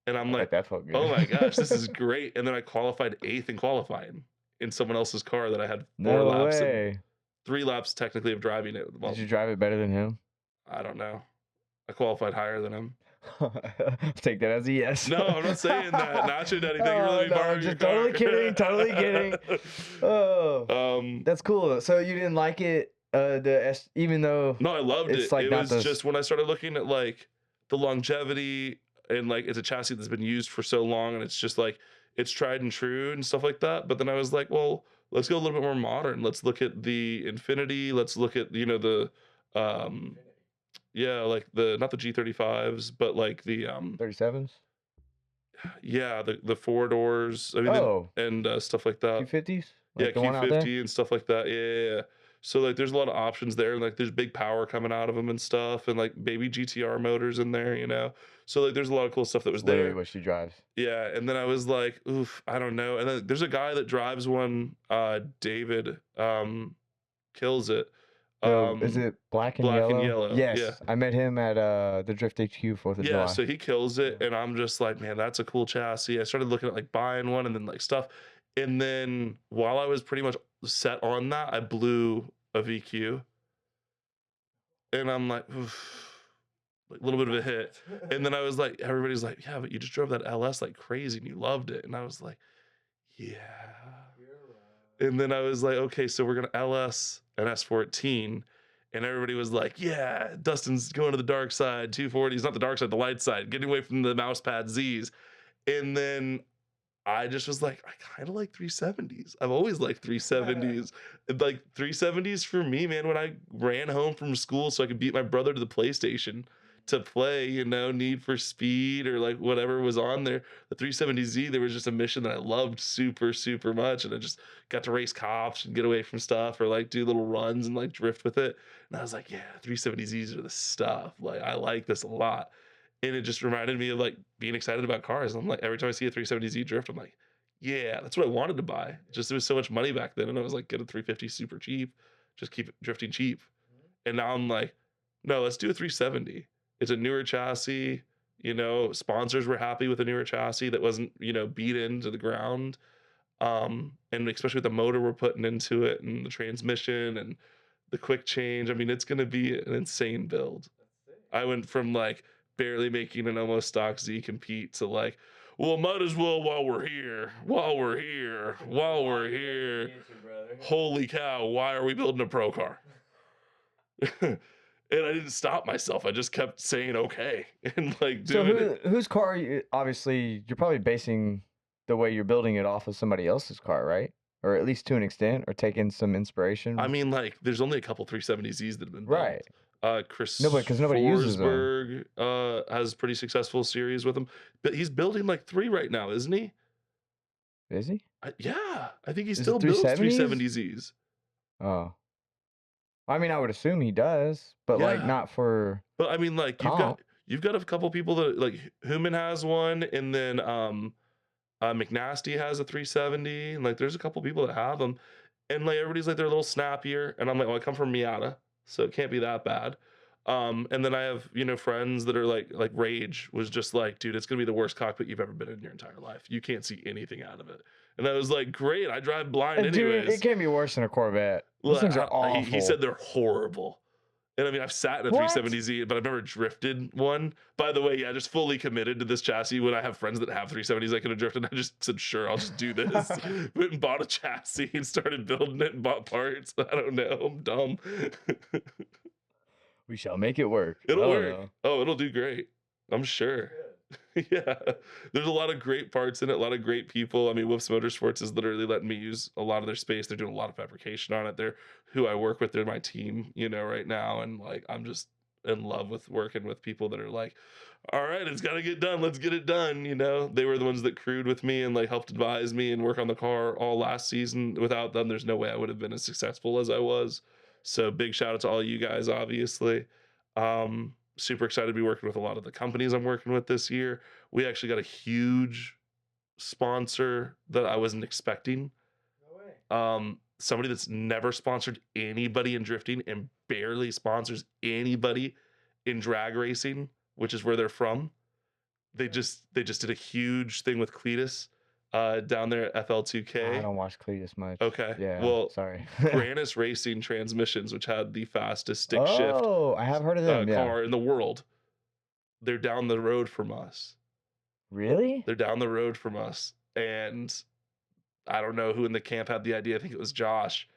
And I'm like,
that felt good.
oh my gosh, this is great. And then I qualified 8th in qualifying in someone else's car that I had 4
No
laps and
way.
3 laps technically of driving it. Well,
Did you drive it better than him?
I don't know. I qualified higher than him.
Take that as a yes.
No, I'm not saying that. Nacho Daddy, thank you for letting me borrow your
just
car.
totally kidding. Totally kidding. Oh, that's cool. So you didn't like it, even though
No, I loved
it's
it.
like
It
not
was
the
just when I started looking at like the longevity and like it's a chassis that's been used for so long and it's just like it's tried and true and stuff like that. But then I was like, well, let's go a little bit more modern. Let's look at the Infinity. Let's look at, you know, the yeah, like the not the G35s, but like the
37s,
yeah, the 4 doors. I mean, and stuff like that.
Q50s,
Yeah,
like the one out there.
Q50 and stuff like that. Yeah. So like, there's a lot of options there, and like, there's big power coming out of them and stuff, and like baby GTR motors in there, you know. So like, there's a lot of cool stuff that was
Literally
there.
what she drives.
Yeah, and then I was like, oof, I don't know. And then there's a guy that drives one, David, kills it.
Is it black and yellow? Yes,
Yeah.
I met him at the Drift HQ 4th of
Yeah,
July.
so he kills it, and I'm just like, man, that's a cool chassis. I started looking at like buying one and then like stuff. And then while I was pretty much set on that, I blew a VQ. And I'm like, oof, like a little bit of a hit. And then I was like, everybody's like, yeah, but you just drove that LS like crazy and you loved it. And I was like, yeah. And then I was like, okay, so we're gonna LS an S14. And everybody was like, yeah, Dustin's going to the dark side, 240s, not the dark side, the light side, getting away from the mouse pad Z's. And then I just was like, I kind of like 370s. I've always liked 370s. Like 370s for me, man, when I ran home from school so I could beat my brother to the PlayStation to play, you know, Need for Speed or like whatever was on there. The 370Z, there was just a mission that I loved super, super much. And I just got to race cops and get away from stuff or like do little runs and like drift with it. And I was like, yeah, 370Zs are the stuff. Like, I like this a lot. And it just reminded me of like being excited about cars. I'm like, every time I see a 370Z drift, I'm like, yeah, that's what I wanted to buy. Just there was so much money back then. And I was like, get a 350 super cheap, just keep it drifting cheap. And now I'm like, no, let's do a 370. It's a newer chassis, you know, sponsors were happy with a newer chassis that wasn't, you know, beat into the ground. And especially with the motor we're putting into it and the transmission and the quick change. I mean, it's going to be an insane build. I went from like barely making an almost stock Z compete to like, well, might as well while we're here, Holy cow, why are we building a pro car? And I didn't stop myself. I just kept saying okay and like
So
doing it.
whose car? Obviously, you're probably basing the way you're building it off of somebody else's car, right? Or at least to an extent, or taking some inspiration.
I mean, like, there's only a couple 370Zs that have been
Right.
built. Chris
Because nobody uses them.
Forsberg has pretty successful series with them, but he's building like 3 right now, isn't he?
Is he?
Yeah, I think he
Is it
still builds
370s?
370Zs.
Oh. I mean, I would assume he does, but like
Yeah.
not for
But I mean, like,
comp.
you've got a couple people that like Human has one, and then McNasty has a 370, and like there's a couple people that have them, and like everybody's like they're a little snappier, and I'm like, well, I come from Miata, so it can't be that bad. And then I have friends that are like Rage was just like, dude, it's gonna be the worst cockpit you've ever been in your entire life. You can't see anything out of it, and I was like, great, I drive blind
Dude,
anyways.
it can't be worse than a Corvette. Those
Well,
things are awful.
he said they're horrible. And I mean, I've sat in a
What?
370Z, but I've never drifted one. By the way, yeah, just fully committed to this chassis. When I have friends that have 370s I could have drifted, I just said, sure, I'll just do this. Went and bought a chassis and started building it and bought parts. I don't know. I'm dumb.
We shall make it work.
It'll work. Oh, it'll do great. I'm sure. Yeah. There's a lot of great parts in it, a lot of great people. I mean, Wolf's Motorsports is literally letting me use a lot of their space. They're doing a lot of fabrication on it. They're who I work with. They're my team, right now. And like, I'm just in love with working with people that are like, all right, it's got to get done. Let's get it done. They were the ones that crewed with me and like helped advise me and work on the car all last season. Without them, there's no way I would have been as successful as I was. So big shout out to all you guys, obviously. Super excited to be working with a lot of the companies I'm working with this year. We actually got a huge sponsor that I wasn't expecting.
No way.
Somebody that's never sponsored anybody in drifting and barely sponsors anybody in drag racing, which is where they're from. They just did a huge thing with Cletus down there at FL2K.
I don't watch Cletus much.
Okay.
Yeah.
Well,
sorry.
Granas Racing Transmissions, which had the fastest stick shift
Oh, I have heard of them.
car in the world. They're down the road from us.
Really?
They're down the road from us. And I don't know who in the camp had the idea. I think it was Josh.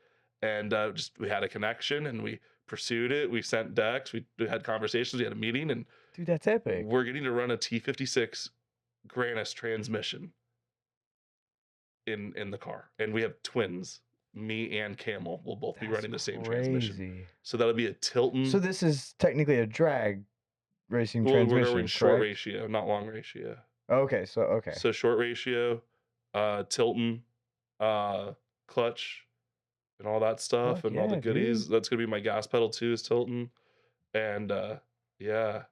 And we had a connection and we pursued it. We sent decks. We had conversations. We had a meeting. And
dude, that's epic.
We're getting to run a T56 Granas transmission in the car. And we have twins. Me and Camel will both be running the same transmission. So that'll be a Tilton.
So this is technically a drag racing
We're
transmission,
going short
correct?
ratio, not long ratio.
Okay.
So short ratio, Tilton, clutch, and all that stuff, and all the goodies. Dude. That's gonna be my gas pedal too, is Tilton, and yeah.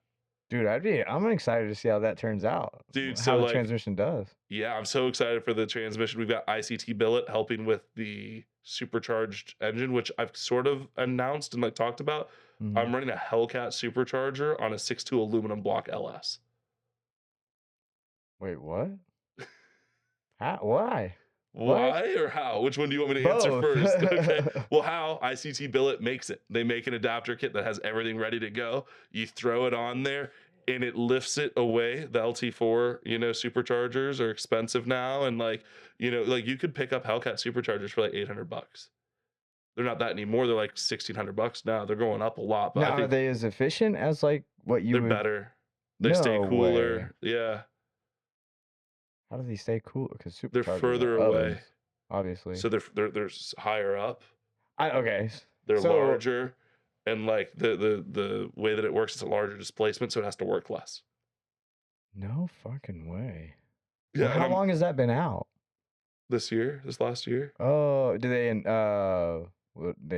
Dude, I'm excited to see how that turns out.
Dude,
how the transmission does.
Yeah, I'm so excited for the transmission. We've got ICT Billet helping with the supercharged engine, which I've sort of announced and like talked about. Mm-hmm. I'm running a Hellcat supercharger on a 6.2 aluminum block LS.
Wait, what? How? Why?
Why or how? Which one do you want me to answer first? Okay. Well, how ICT Billet makes it. They make an adapter kit that has everything ready to go. You throw it on there and it lifts it away. The LT4, superchargers are expensive now. And like you could pick up Hellcat superchargers for like $800. They're not that anymore. They're like $1,600 now. They're going up a lot. But
now, are they as efficient as like what you
They're better. They stay cooler.
Way.
Yeah.
How do they stay cool? Because
they're further away,
obviously.
So they're higher up.
Okay.
They're larger, and like the way that it works, it's a larger displacement, so it has to work less.
No fucking way.
Yeah.
Well, how long has that been out?
This last year.
Oh, do they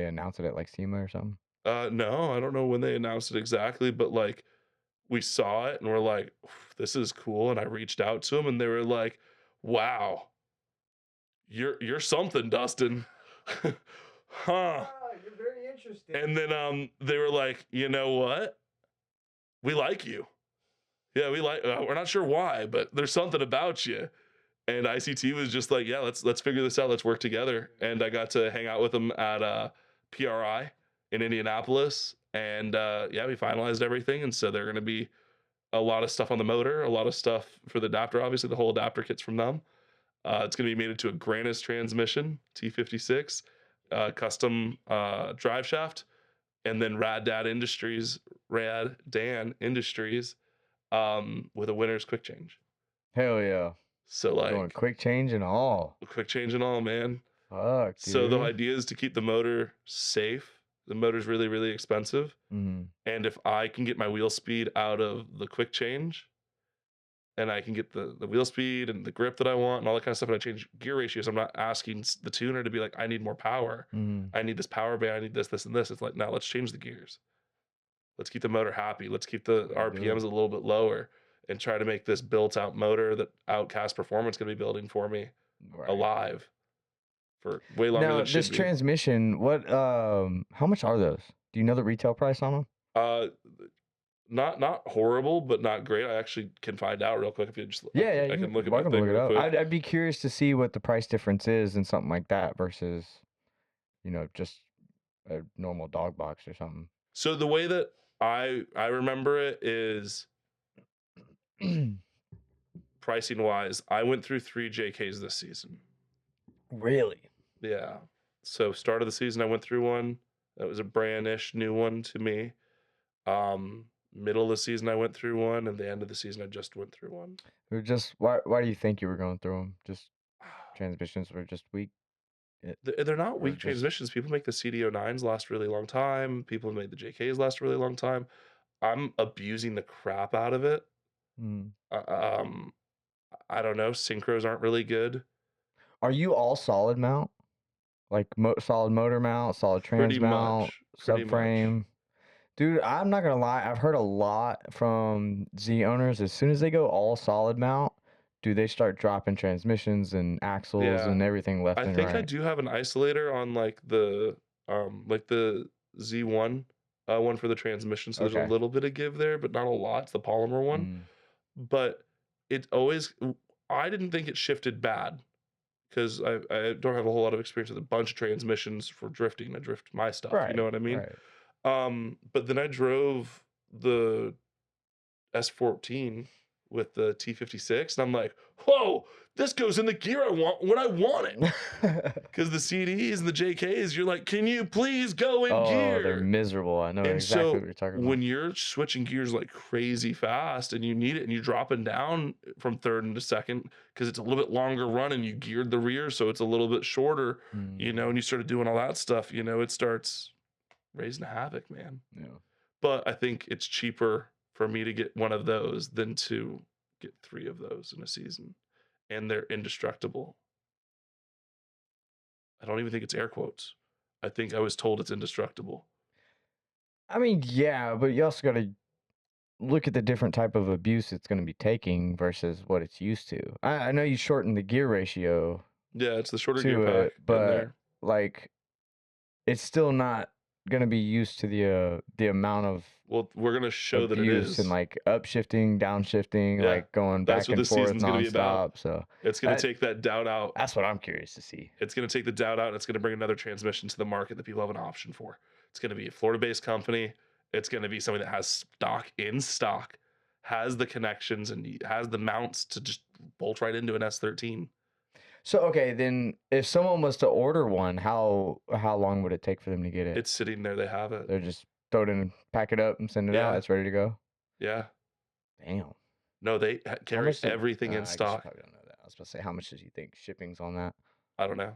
announce it at like SEMA or something?
No, I don't know when they announced it exactly, but like. We saw it and we're like, this is cool. And I reached out to them and they were like, wow, you're something, Dustin. Huh.
You're very interesting.
And then they were like, you know what? We like you. Yeah, we're not sure why, but there's something about you. And ICT was just like, yeah, let's figure this out. Let's work together. And I got to hang out with them at PRI in Indianapolis. And yeah, we finalized everything. And so they're going to be a lot of stuff on the motor, a lot of stuff for the adapter. Obviously, the whole adapter kit's from them. It's going to be made into a Granas transmission, T56, custom drive shaft, and then Rad Dan Industries with a winner's quick change.
Hell yeah.
So
Going
like
quick change and all.
quick change and all, man.
Fuck,
So the
dude.
idea is to keep the motor safe. The motor's really, really expensive.
Mm.
And if I can get my wheel speed out of the quick change and I can get the wheel speed and the grip that I want and all that kind of stuff, and I change gear ratios, I'm not asking the tuner to be like, I need more power.
Mm.
I need this power band. I need this, this, and this. It's like, now let's change the gears. Let's keep the motor happy. Let's keep the RPMs a little bit lower and try to make this built out motor that Outcast Performance going to be building for me alive for way longer
Now,
than it
this
should be.
transmission, how much are those? Do you know the retail price on them?
Not horrible, but not great. I actually can find out real quick if you just.
Yeah,
I
you
can look at my
can
thing
look it
real
up.
quick.
I'd be curious to see what the price difference is in something like that versus, just a normal dog box or something.
So the way that I remember it is pricing wise, I went through 3 JKs this season.
Really?
Yeah. So start of the season, I went through one. That was a brandish new one to me. Middle of the season, I went through one, and the end of the season, I just went through one.
Why do you think you were going through them? Just transmissions were just weak.
They're not weak transmissions. People make the CD09s last a really long time. People made the JKs last a really long time. I'm abusing the crap out of it. I don't know. Synchros aren't really good.
Are you all solid mount? Like solid motor mount, solid trans mount, subframe? Dude, I'm not gonna lie. I've heard a lot from Z owners. As soon as they go all solid mount, do they start dropping transmissions and axles and everything left and right?
I think I do have an isolator on like the Z1 one for the transmission. So there's a little bit of give there, but not a lot. It's the polymer one. But it always, I didn't think it shifted bad because I don't have a whole lot of experience with a bunch of transmissions for drifting. I drift my stuff, you know what I mean? But then I drove the S14 with the T56, and I'm like, whoa, this goes in the gear I want when I want it. Because the CDs and the JKs, you're like, can you please go in gear?
Oh, they're miserable. I know exactly what you're talking about.
When you're switching gears like crazy fast and you need it and you're dropping down from third into second because it's a little bit longer run and you geared the rear so it's a little bit shorter, and you started doing all that stuff, it starts raising havoc, man. Yeah. But I think it's cheaper for me to get one of those than to get 3 of those in a season. And they're indestructible. I don't even think it's air quotes. I think I was told it's indestructible.
I mean, yeah, but you also got to look at the different type of abuse it's going to be taking versus what it's used to. I know you shorten the gear ratio.
Yeah, it's the shorter gear pack.
But like, it's still not going to be used to the amount of
we're going to show that it is,
and like upshifting, downshifting, like going back and forth nonstop. So
it's going to take that doubt out.
That's what I'm curious to see.
It's going to take the doubt out, and it's going to bring another transmission to the market that people have an option for. It's going to be a Florida-based company. It's going to be something that has stock, has the connections, and has the mounts to just bolt right into an S13.
So, okay, then if someone was to order one, how long would it take for them to get it?
It's sitting there. They have it.
They're just throw it in, pack it up, and send it out. It's ready to go.
Yeah.
Damn.
No, they carry everything in stock.
I probably don't know that. I was about to say, how much do you think shipping's on that?
I don't know.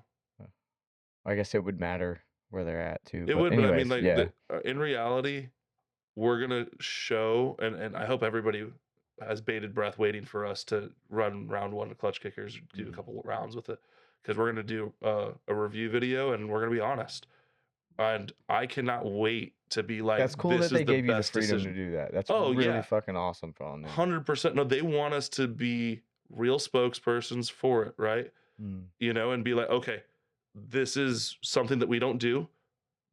I guess it would matter where they're at too.
It would, anyways, but I mean, like, in reality, we're gonna show, and I hope everybody has bated breath waiting for us to run round 1 of Klutch Kickers, do a couple rounds with it, because we're gonna do a review video and we're gonna be honest. And I cannot wait to be like,
that's cool that they gave you the freedom to do that. That's really fucking awesome from them.
100%. No, they want us to be real spokespersons for it, right? And be like, okay, this is something that we don't do.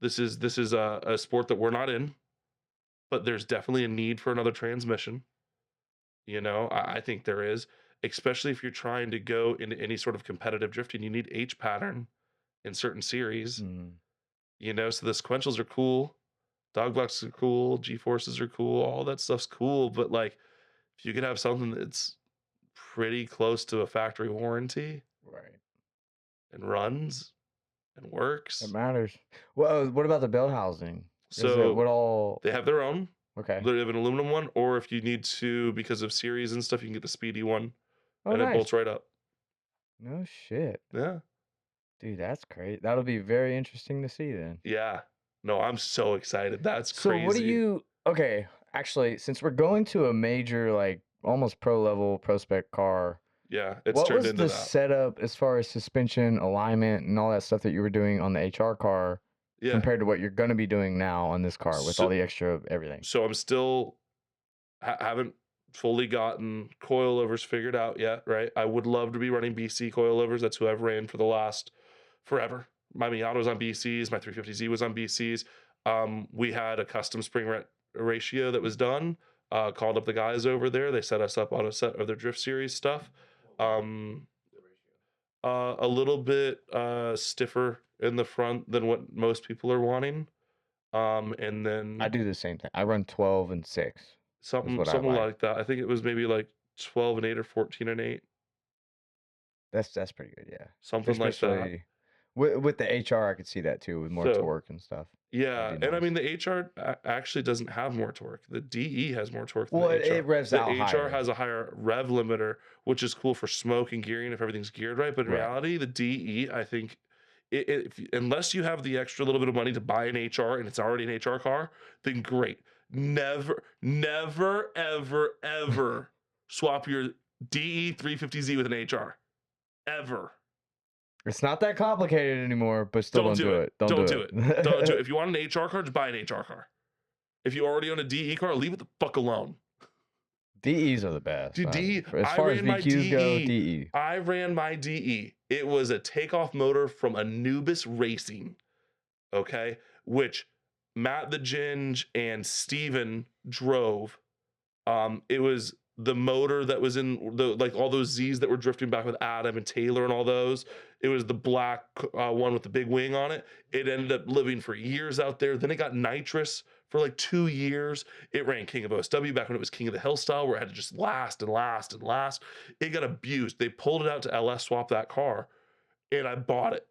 This is a sport that we're not in, but there's definitely a need for another transmission. I think there is, especially if you're trying to go into any sort of competitive drifting. You need H pattern in certain series. So the sequentials are cool. Dog blocks are cool, G-forces are cool, all that stuff's cool, but, like, if you could have something that's pretty close to a factory warranty
Right.
and runs and
It
works.
matters. Well, what about the belt housing? Is it
So,
what all?
they have their own.
Okay.
They have an aluminum one, or if you need to, because of series and stuff, you can get the speedy one,
Oh,
and it
nice.
bolts right up.
No shit.
Yeah.
Dude, that's great. That'll be very interesting to see then.
Yeah. No, I'm so excited. That's
So what do
crazy.
you okay, actually, since we're going to a major, like almost pro level Prospec car,
Yeah, it's
what
turned
was
into
the
that.
setup as far as suspension, alignment, and all that stuff that you were doing on the HR car
Yeah.
compared to what you're gonna be doing now on this car with all
So
the extra everything?
so I'm still haven't fully gotten coilovers figured out yet, right? I would love to be running BC coilovers. That's who I've ran for the last forever. My Miata was on BCs, my 350Z was on BCs. We had a custom spring ratio that was done. Called up the guys over there. They set us up on a set of their drift series stuff. Um, a little bit stiffer in the front than what most people are wanting. And
I
then
do the same thing. I run 12 and 6 is
something
what I
something
like.
like that. I think it was maybe like 12 and 8 or 14 and 8,
That's pretty good, yeah.
something like that.
Especially with the HR, I could see that too, with more
So
torque and stuff. That'd
yeah,
be
and I
nice.
mean the HR actually doesn't have more torque. The DE has more torque than
Well,
the
it
HR.
revs
The
out
HR
higher.
has a higher rev limiter, which is cool for smoke and gearing if everything's geared right. But in
Right.
reality, the DE, I think, unless you have the extra little bit of money to buy an HR and it's already an HR car, then great. Never, never, ever, ever swap your DE 350Z with an HR. Ever.
It's not that complicated anymore, but still
Don't
don't
do
do
it.
it. Don't
Don't
do
do it. Don't do it.
it.
If you want an HR car, just buy an HR car. If you already own a DE car, leave it the fuck alone.
DEs are the best.
Dude, DE,
As
I
far as
ran my
VQs go,
DE.
DE.
I ran my DE. It was a takeoff motor from Anubis Racing, okay? Which Matt the Ginge and Steven drove. It was the motor that was in the like all those Z's that were drifting back with Adam and Taylor and all those. It was the black one with the big wing on it. It ended up living for years out there. Then it got nitrous for like 2 years. It ran King of OSW back when it was King of the Hill style, where it had to just last and last and last. It got abused. They pulled it out to LS swap that car, and I bought it.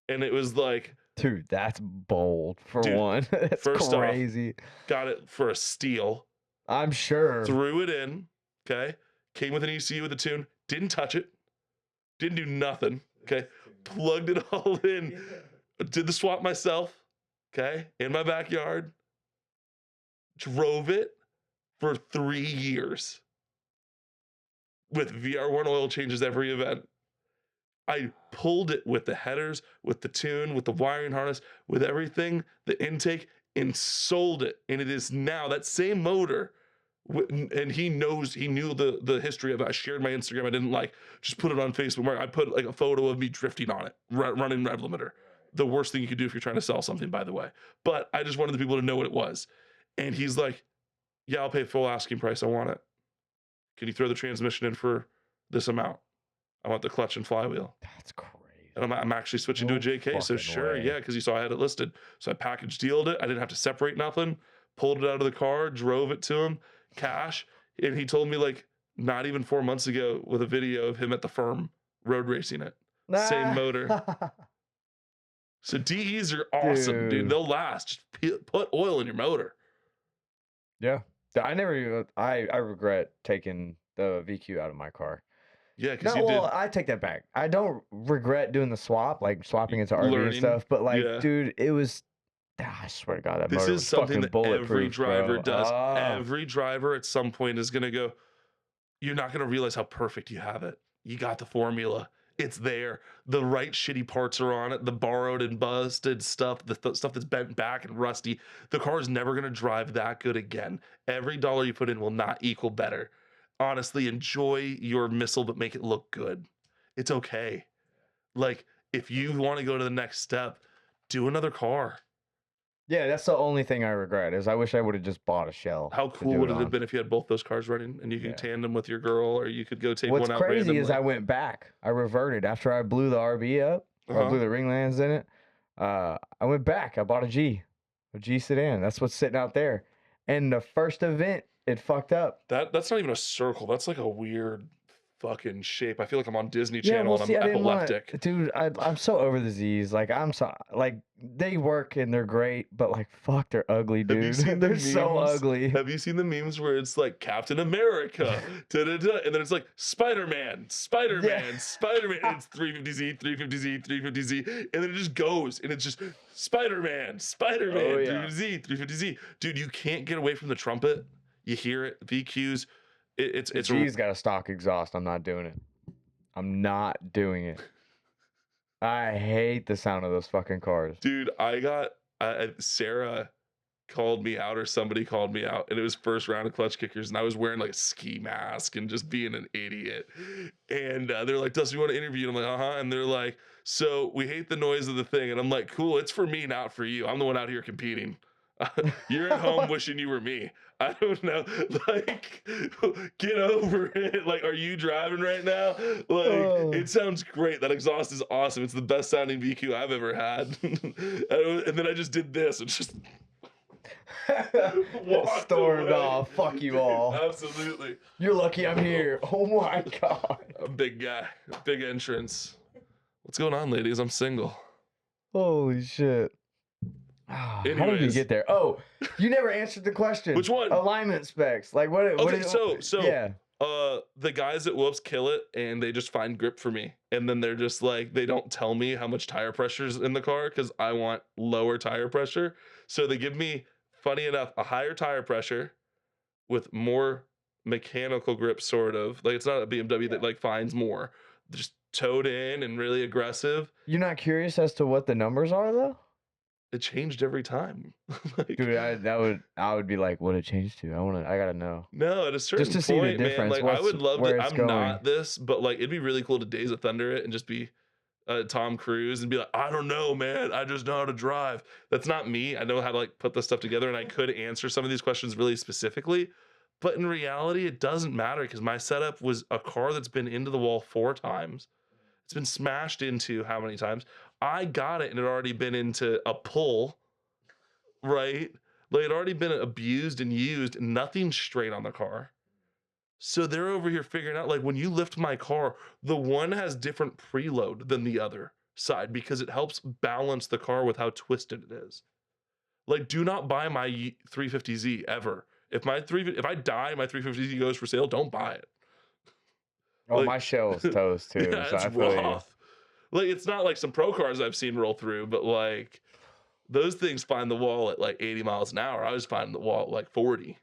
And it was like,
Dude, that's bold for
dude,
one. That's
first off,
crazy.
got it for a steal.
I'm sure.
Threw it in, okay? Came with an ECU with a tune, didn't touch it, didn't do nothing, okay? Plugged it all in, did the swap myself, okay? In my backyard, drove it for 3 years with VR1 oil changes every event. I pulled it with the headers, with the tune, with the wiring harness, with everything, the intake, and sold it. And it is now that same motor. And he knew the history of it. I shared my Instagram. I didn't like just put it on Facebook. Where I put like a photo of me drifting on it, running rev limiter. The worst thing you could do if you're trying to sell something, by the way. But I just wanted the people to know what it was. And he's like, "Yeah, I'll pay full asking price. I want it. Can you throw the transmission in for this amount? I want the clutch and flywheel."
That's crazy.
And I'm actually switching to
No
a JK. So
fucking
sure,
way.
yeah, because you saw I had it listed. So I package dealed it. I didn't have to separate nothing. Pulled it out of the car, drove it to him, cash. And he told me like not even 4 months ago with a video of him at the firm road racing it. Same motor. So DEs are awesome, dude.
Dude.
They'll last. Just put oil in your motor.
Yeah. I never even, I regret taking the VQ out of my car.
Yeah, because
No,
you
well,
did
I take that back. I don't regret doing the swap, like swapping it to RV and
learning.
stuff, but like,
Yeah.
dude, it was, I swear to God, that
This
motor
is
was
something
fucking
that
bulletproof,
every driver
bro.
does.
Ah.
Every driver at some point is going to go, you're not going to realize how perfect you have it. You got the formula. It's there. The right shitty parts are on it. The borrowed and busted stuff, the stuff that's bent back and rusty. The car is never going to drive that good again. Every dollar you put in will not equal better. Honestly, enjoy your missile, but make it look good. It's okay. Like, if you want to go to the next step, do another car.
Yeah, that's the only thing I regret is I wish I would have just bought a shell.
How
to
cool
do
would
it
it have
on.
been if you had both those cars running and you could
Yeah.
tandem with your girl, or you could go take
What's
one out
crazy
randomly?
is I went back. I reverted after I blew the RB up, or I blew the ring lands in it. I went back. I bought a A G sedan. That's what's sitting out there. And the first event, it fucked up.
That's not even a circle. That's like a weird fucking shape. I feel like I'm on Disney
Yeah,
Channel
well,
and I'm
see, I didn't want,
epileptic.
dude. I'm so over the Z's. Like, I'm so like they work and they're great, but like, fuck, they're ugly,
Have you
dude.
seen the
They're so
memes?
ugly.
Have you seen the memes where it's like Captain America, da-da-da, and then it's like Spider-Man,
Yeah.
Spider-Man, Spider-Man. It's 350Z, 350Z, 350Z, and then it just goes, and it's just Spider-Man,
Oh
Spider-Man,
yeah.
350Z, 350Z. Dude, you can't get away from the trumpet. You hear it, VQs.
The
It's
G's got a stock exhaust. I'm not doing it. I'm not doing it. I hate the sound of those fucking cars.
dude. Sarah called me out or somebody called me out and it was first round of Klutch Kickers and I was wearing like a ski mask and just being an idiot and they're like, Dustin, you want to interview? And I'm like, uh-huh. And they're like, so we hate the noise of the thing. And I'm like, cool, it's for me, not for you. I'm the one out here competing. You're at home wishing you were me. I don't know. Like, get over it. Like, are you driving right now? Like,
Oh.
it sounds great. That exhaust is awesome. It's the best sounding VQ I've ever had. And then I just did this. It's just walked
Stormed
away.
off. Fuck you all.
Absolutely.
You're lucky I'm here. Oh my god.
A big guy. Big entrance. What's going on, ladies? I'm single.
Holy shit. How did we
Anyways.
get there? Oh, you never answered the question.
Which one?
Alignment specs. Like what?
Okay, so
yeah.
the guys at Whoops kill it and they just find grip for me. And then they're just like, they don't tell me how much tire pressure's in the car because I want lower tire pressure. So they give me, funny enough, a higher tire pressure with more mechanical grip, sort of. Like it's not a BMW that like finds more. Just towed in and really aggressive.
You're not curious as to what the numbers are though?
It changed every time. Like,
Dude, I would be like, what it changed to? I gotta know.
no, at a certain
Just to see the
point, man,
difference,
like I would love
where
to.
it's
I'm
going.
not this, but like it'd be really cool to Days of Thunder it and just be Tom Cruise and be like, I don't know, man. I just know how to drive. That's not me. I know how to like put this stuff together, and I could answer some of these questions really specifically. But in reality, it doesn't matter because my setup was a car that's been into the wall 4 times. It's been smashed into how many times? I got it and it had already been into a pull, right? Like it had already been abused and used, nothing straight on the car. So they're over here figuring out, like when you lift my car, the one has different preload than the other side because it helps balance the car with how twisted it is. Like, do not buy my 350Z ever. If I die, my 350Z goes for sale, don't buy it.
Oh,
Like-
my shell's toast too.
Yeah,
so
it's
I feel you.
rough. Like, it's not like some pro cars I've seen roll through, but like those things find the wall at like 80 miles an hour. I was finding the wall at like 40.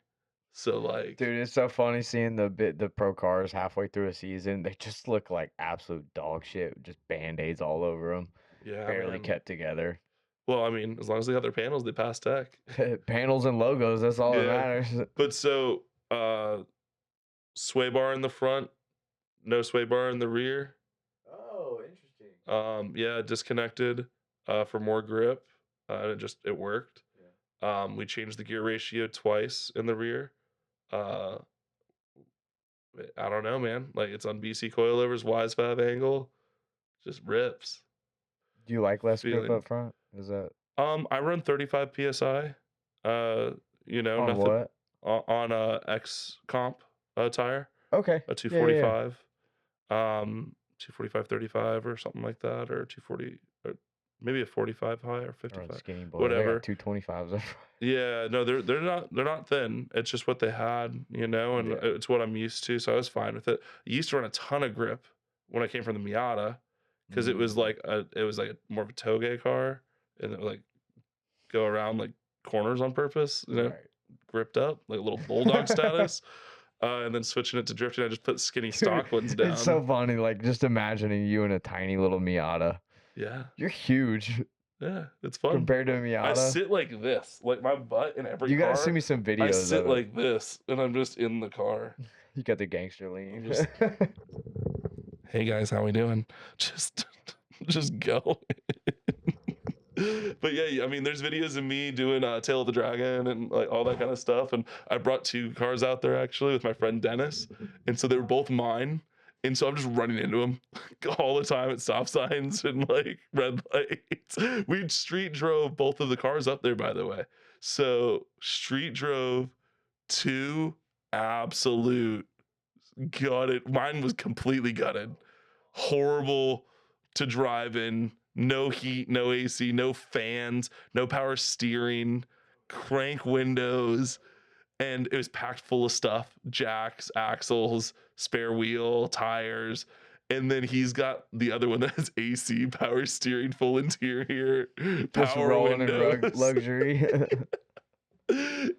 So like,
Dude, it's so funny seeing the pro cars halfway through a season. They just look like absolute dog shit, just band-aids all over them,
yeah,
barely
man.
kept together.
Well, I mean, as long as they got their panels, they pass tech.
Panels and logos, that's all that
Yeah.
matters.
But so, sway bar in the front, no sway bar in the rear.
Oh, interesting.
Yeah, disconnected for more grip. It worked. We changed the gear ratio twice in the rear. I don't know, man. Like it's on BC coilovers, wise 5 angle, just rips.
Do you like less grip
Feeling.
up front? Is that
I run 35 psi. You know,
on
nothing
what?
on a X comp tire,
Okay.
a 245, 245 35 or something like that, or 240, or maybe a 45 high or
Or
55.
skinny boy.
Whatever.
225s up front.
Yeah, no, they're not thin. It's just what they had, you know, and
Yeah.
it's what I'm used to, so I was fine with it. I used to run a ton of grip when I came from the Miata because it was like more of a toge car, and it would like go around like corners on purpose, you know,
Right.
gripped up like a little bulldog status. And then switching it to drifting, I just put skinny stock ones down.
It's so funny, like just imagining you in a tiny little Miata.
Yeah,
You're huge
yeah, it's fun.
compared to a
I
Miata.
sit like this, like my butt in every
You
car.
gotta send me some videos.
I sit
of it.
like this, and I'm just in the car.
You got the gangster lean.
Just- Hey guys, how we doing? Just go. But yeah, I mean, there's videos of me doing Tail of the Dragon and like all that kind of stuff. And I brought 2 cars out there actually with my friend Dennis, and so they were both mine. And so I'm just running into him all the time at stop signs and like red lights. We street drove both of the cars up there, by the way. So street drove two absolute gutted. Mine was completely gutted. Horrible to drive in. No heat, no AC, no fans, no power steering, crank windows, and it was packed full of stuff: jacks, axles, spare wheel, tires. And then he's got the other one that has AC, power steering, full interior,
Just
power
rolling in
windows.
luxury.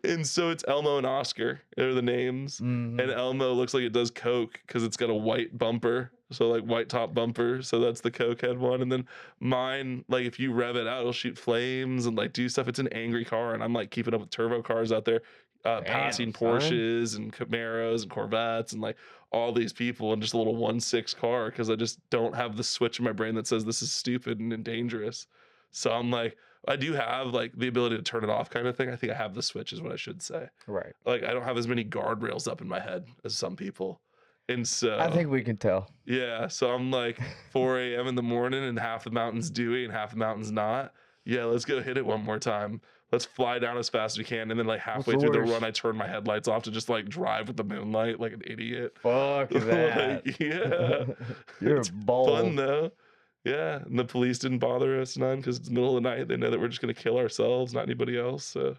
And so it's Elmo and Oscar are the names. And Elmo looks like it does coke because it's got a white bumper, so like white top bumper, so that's the coke head one. And then mine, like if you rev it out, it'll shoot flames and like do stuff. It's an angry car, and I'm like keeping up with turbo cars out there,
Damn,
passing
son.
Porsches and Camaros and Corvettes and like all these people in just a little 1.6 car because I just don't have the switch in my brain that says this is stupid and dangerous. So I'm like, I do have like the ability to turn it off kind of thing. I think I have the switch is what I should say.
Right.
Like I don't have as many guardrails up in my head as some people. And
I
so
think we can tell.
yeah, so I'm like 4 a.m. in the morning and half the mountain's dewy and half the mountain's not. Yeah, let's go hit it one more time. Let's fly down as fast as we can. And then like
What's
halfway
the
through the
worst?
run, I turn my headlights off to just like drive with the moonlight like an idiot.
Fuck that.
Like, yeah.
You're
It's fun
bold.
though. Yeah. And the police didn't bother us none because it's the middle of the night. They know that we're just gonna kill ourselves, not anybody else. So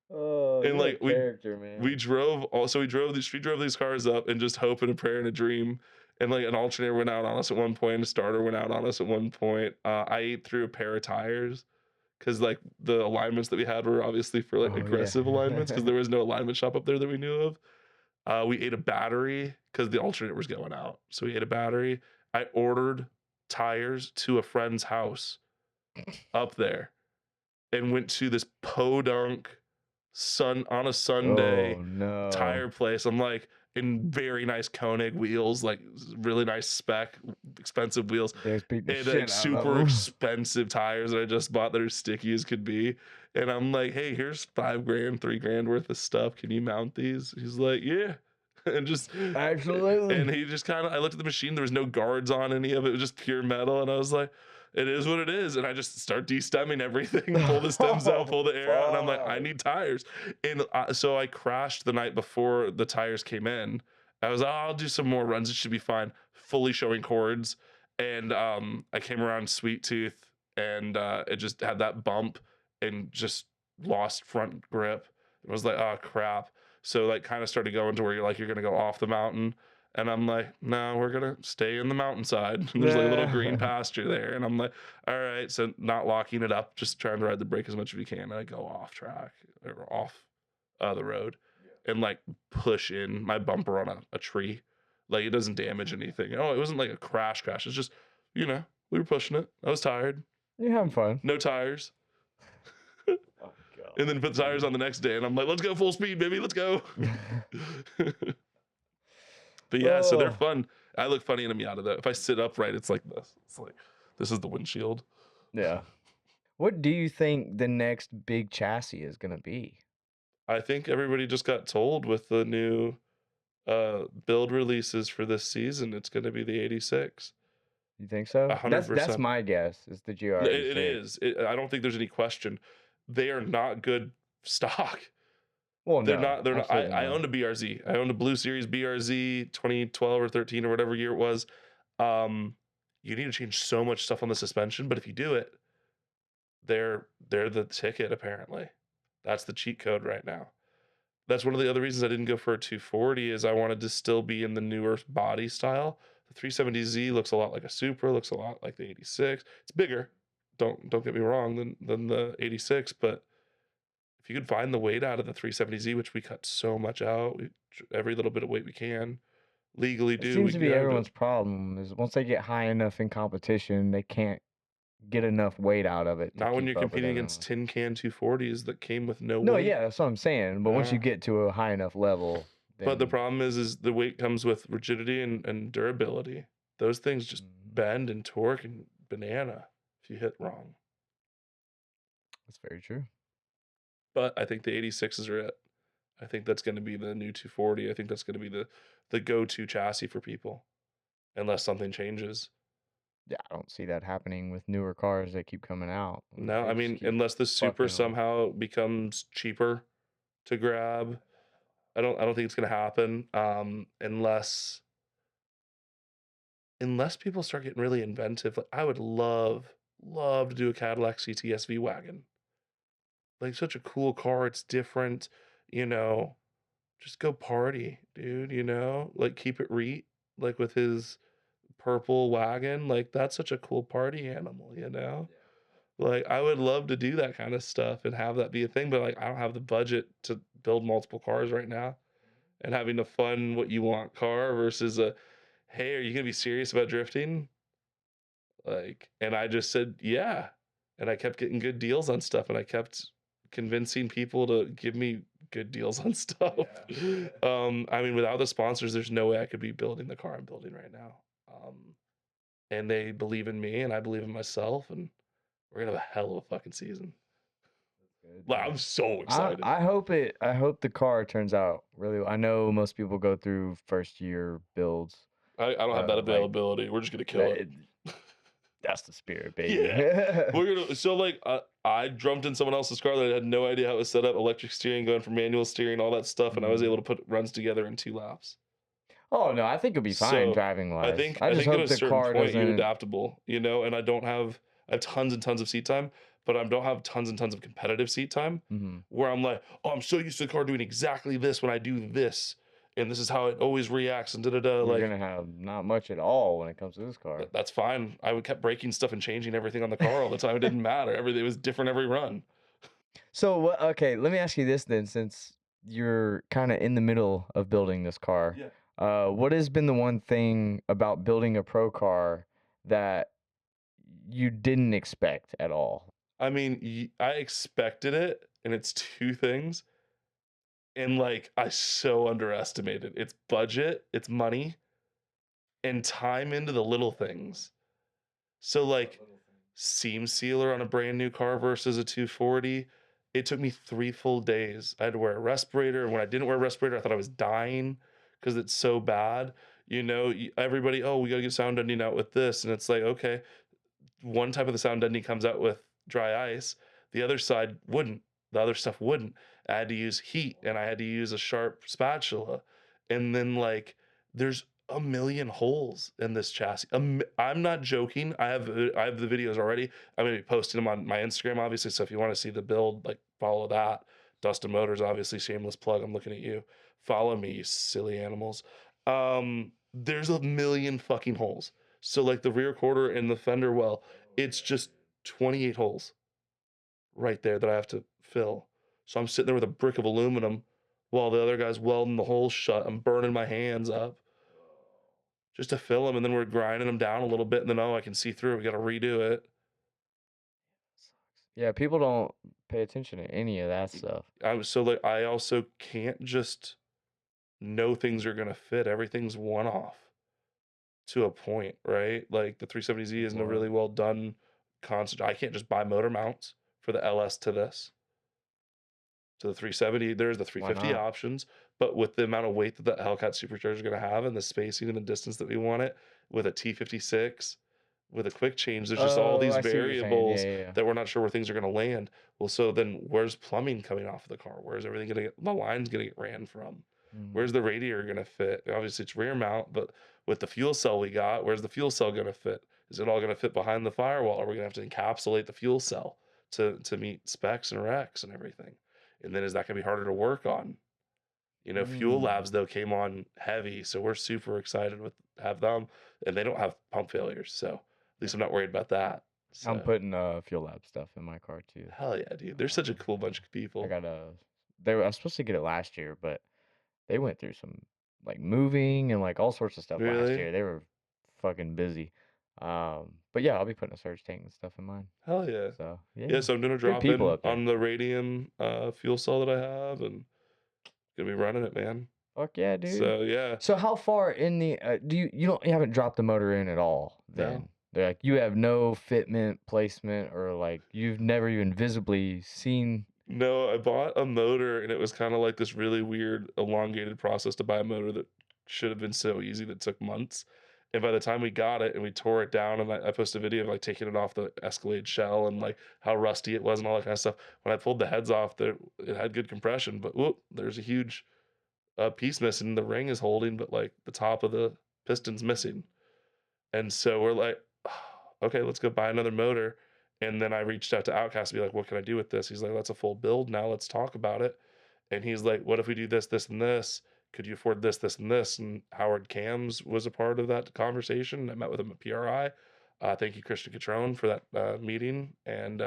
Oh,
and
you're a
like
character, man.
we drove also we drove these cars up and just hope and a prayer and a dream. And like an alternator went out on us at one point, a starter went out on us at one point. I ate through a pair of tires because like the alignments that we had were obviously for like
Oh yeah.
aggressive alignments because there was no alignment shop up there that we knew of. We ate a battery because the alternator was going out. So we ate a battery. I ordered tires to a friend's house up there and went to this podunk on a Sunday
Oh no.
tire place. I'm like in very nice Koenig wheels, like really nice spec, expensive wheels,
There's beating the
and like
shit out of
super
them.
expensive tires that I just bought that are sticky as could be. And I'm like, hey, here's $5,000, $3,000 worth of stuff. Can you mount these? He's like, yeah. And just and
Absolutely.
he just kind of I looked at the machine, there was no guards on any of it, it was just pure metal. And I was like, it is what it is. And I just start de-stemming everything, pull the stems out,
Oh,
pull the air out, and I'm like, I
fuck.
need tires. And so I crashed the night before the tires came in. I was like, oh, I'll do some more runs, it should be fine. Fully showing cords. And I came around Sweet Tooth and it just had that bump and just lost front grip. It was like, oh crap. So like kind of started going to where you're like you're gonna go off the mountain. And I'm like, no, we're gonna stay in the mountainside. And there's like a little green pasture there. And I'm like, all right, so not locking it up, just trying to ride the brake as much as we can. And I go off track or off the road and like push in my bumper on a tree. Like it doesn't damage anything. Oh, it wasn't like a crash. It's just, we were pushing it. I was tired.
You're having fun.
No tires.
Oh
And then put the tires on the next day. And I'm like, let's go full speed, baby. Let's go. But yeah, so they're
Oh,
fun. I look funny in a Miata though. If I sit upright, it's like this. It's like this is the windshield.
yeah. What do you think the next big chassis is gonna be?
I think everybody just got told with the new build releases for this season, it's going to be the 86.
You think so? That's
100%.
my guess. Is the
It
GR86.
is. I don't think there's any question. They are not good stock.
Well,
They're
no,
not. They're not.
absolutely
I
not.
owned a BRZ. I owned a Blue Series BRZ 2012 or 13 or whatever year it was. You need to change so much stuff on the suspension, but if you do it, they're the ticket apparently. That's the cheat code right now. That's one of the other reasons I didn't go for a 240 is I wanted to still be in the newer body style. The 370Z looks a lot like a Supra, looks a lot like the 86. It's bigger. Don't get me wrong than the 86, but if you could find the weight out of the 370Z, which we cut so much out, every little bit of weight we can legally
It
do,
seems
we
to be
got to do
everyone's
it.
problem is once they get high enough in competition, they can't get enough weight out of it to
Not when
keep
you're
up with
competing against
everyone.
tin can 240s that came with no
No,
weight.
yeah, that's what I'm saying. But once you
Yeah.
get to a high enough level,
But the
then
problem is the weight comes with rigidity and durability. Those things just
Mhm.
bend and torque and banana if you hit wrong.
That's very true.
But I think the 86s are it. I think that's going to be the new 240. I think that's going to be the go-to chassis for people, unless something changes.
Yeah, I don't see that happening with newer cars that keep coming out.
No,
They
I
just
mean,
keep
unless the Super
fucking them.
somehow becomes cheaper to grab, I don't think it's going to happen. Unless people start getting really inventive. Like, I would love to do a Cadillac CTSV wagon. Like, such a cool car. It's different, you know. Just go party, dude. Like, keep it like with his purple wagon. Like, that's such a cool party animal. Like, I would love to do that kind of stuff and have that be a thing, but like, I don't have the budget to build multiple cars right now. And having a fun what you want car versus a, hey, are you gonna be serious about drifting? Like, and I just said, yeah. And I kept getting good deals on stuff, and I kept convincing people to give me good deals on stuff. I mean, without the sponsors, there's no way I could be building the car I'm building right now. And they believe in me, and I believe in myself, and we're gonna have a hell of a fucking season.
Good,
Like,
man.
I'm so excited.
I hope the car turns out really well. I know most people go through first year builds.
I don't have that
Like
availability. We're just gonna kill
that.
it.
That's the spirit, baby.
Yeah, we're gonna. So like, I jumped in someone else's car that I had no idea how it was set up, electric steering, going from manual steering, all that stuff, and I was able to put runs together in 2 laps.
Oh no, I think it'll be fine
So
driving
I
wise.
think
I
I
just
think at
hope
a
the
certain
car
point you're
doesn't.
adaptable, and I have tons and tons of seat time, but I don't have tons and tons of competitive seat time where I'm like, oh, I'm so used to the car doing exactly this when I do this, and this is how it always reacts and da da da.
You're
Like,
gonna have not much at all when it comes to this car.
that's fine. I would kept breaking stuff and changing everything on the car all the time. It didn't matter. Everything was different every run.
So okay, let me ask you this then, since you're kind of in the middle of building this car.
Yeah.
What has been the one thing about building a pro car that you didn't expect at all?
I mean, I expected it, and it's two things. And like, I so underestimated its budget, its money, and time into the little things. So, like, seam sealer on a brand new car versus a 240, it took me 3 full days. I had to wear a respirator. And when I didn't wear a respirator, I thought I was dying because it's so bad. Everybody, oh, we got to get sound deadening out with this. And it's like, okay, one type of the sound deadening comes out with dry ice, the other side wouldn't. The other stuff wouldn't. I had to use heat and I had to use a sharp spatula. And then like there's a million holes in this chassis. I'm not joking. I have the videos already. I'm gonna be posting them on my Instagram, obviously. So if you want to see the build, like follow that. Dustin Motors, obviously, shameless plug. I'm looking at you. Follow me, you silly animals. There's a million fucking holes. So like the rear quarter and the fender well, it's just 28 holes right there that I have to fill. So I'm sitting there with a brick of aluminum while the other guy's welding the holes shut. I'm burning my hands up just to fill them, and then we're grinding them down a little bit, and then I can see through it. We got to redo it.
Yeah, people don't pay attention to any of that stuff.
I also can't just know things are gonna fit. Everything's one off to a point, right? Like the 370Z isn't a really well done concept. I can't just buy motor mounts for the LS to this. To the 370, there's the 350 options, but with the amount of weight that the Hellcat supercharger is going to have and the spacing and the distance that we want it with a T56, with a quick change, there's just all these
I see what you're saying.
variables
Yeah.
that we're not sure where things are going to land. Well, so then where's plumbing coming off of the car? Where's everything going to get, the line's going to get ran from? Where's the radiator going to fit? Obviously, it's rear mount, but with the fuel cell we got, where's the fuel cell going to fit? Is it all going to fit behind the firewall? Are we going to have to encapsulate the fuel cell to meet specs and recs and everything? And then is that going to be harder to work on? Fuel labs though came on heavy, so we're super excited with have them, and they don't have pump failures, so at least I'm not worried about that. So,
I'm putting fuel lab stuff in my car too.
hell yeah, dude! They're such a cool bunch of people.
I was supposed to get it last year, but they went through some like moving and like all sorts of stuff last year. They were fucking busy. But yeah, I'll be putting a surge tank and stuff in mine.
Hell yeah.
So
Yeah, so I'm gonna drop in on the radium fuel cell that I have, and gonna be running it, man.
Fuck yeah, dude.
So yeah.
So how far in the you haven't dropped the motor in at all then?
No.
They're like you have no fitment placement or like you've never even visibly seen.
No, I bought a motor and it was kind of like this really weird elongated process to buy a motor that should have been so easy that took months. And by the time we got it and we tore it down and I posted a video of like taking it off the Escalade shell and like how rusty it was and all that kind of stuff. When I pulled the heads off, there it had good compression, but whoop, there's a huge piece missing. The ring is holding, but like the top of the piston's missing. And so we're like, okay, let's go buy another motor. And then I reached out to Outcast to be like, what can I do with this? He's like, that's a full build now. Let's talk about it. And he's like, what if we do this, this, and this? Could you afford this, this, and this? And Howard Cams was a part of that conversation. I met with him at PRI. Thank you, Christian Catrone, for that meeting. And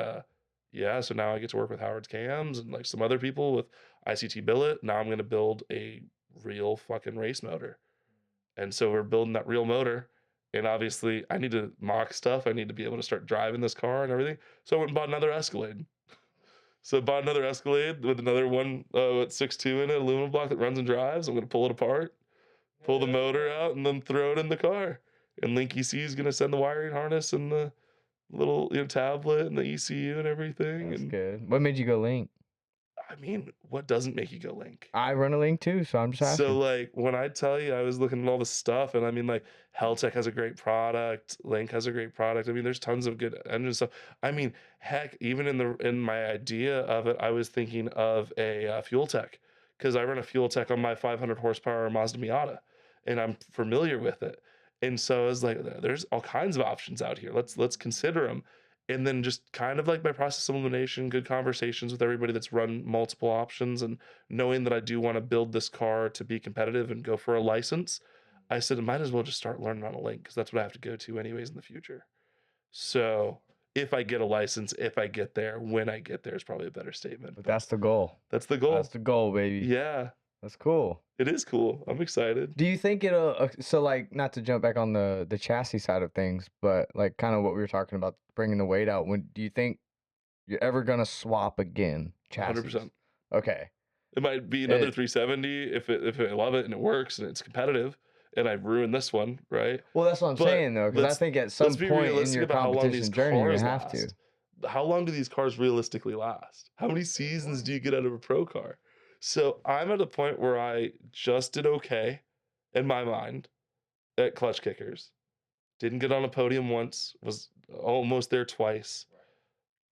yeah, so now I get to work with Howard Cams and like some other people with ICT Billet. Now I'm going to build a real fucking race motor. And so we're building that real motor. And obviously, I need to mock stuff. I need to be able to start driving this car and everything. So I went and bought another Escalade. So I bought another Escalade with another one with 6.2 in it, aluminum block that runs and drives. I'm going to pull it apart, pull the motor out, and then throw it in the car. And Link EC is going to send the wiring harness and the little tablet and the ECU and everything.
That's
And
good. What made you go Link?
I mean, what doesn't make you go Link?
I run a Link too, so I'm just
So
asking.
like when I tell you I was looking at all the stuff and I mean like Heltech has a great product, Link has a great product. I mean there's tons of good engine stuff. I mean heck even in my idea of it I was thinking of a Fuel Tech because I run a Fuel Tech on my 500 horsepower Mazda Miata and I'm familiar with it. And so I was like there's all kinds of options out here. Let's consider them. And then just kind of like by process of elimination, good conversations with everybody that's run multiple options and knowing that I do want to build this car to be competitive and go for a license, I said I might as well just start learning on a Link because that's what I have to go to anyways in the future. So if I get a license, if I get there, when I get there is probably a better statement.
But
But
that's the goal.
that's the goal.
That's the goal, baby.
Yeah,
That's cool.
it is cool. I'm excited.
Do you think it'll so like not to jump back on the chassis side of things, but like kind of what we were talking about bringing the weight out. When do you think you're ever gonna swap again chassis?
100%.
Okay.
It might be another
It,
370 if I love it and it works and it's competitive and I've ruined this one, right?
well, that's what I'm
But
saying though, because I think at some
let's be
point in
realistic
your
about how long these
competition journey you're
cars
gonna have to.
last. How long do these cars realistically last? How many seasons do you get out of a pro car? So I'm at a point where I just did okay in my mind at Clutch Kickers. Didn't get on a podium once, was almost there twice.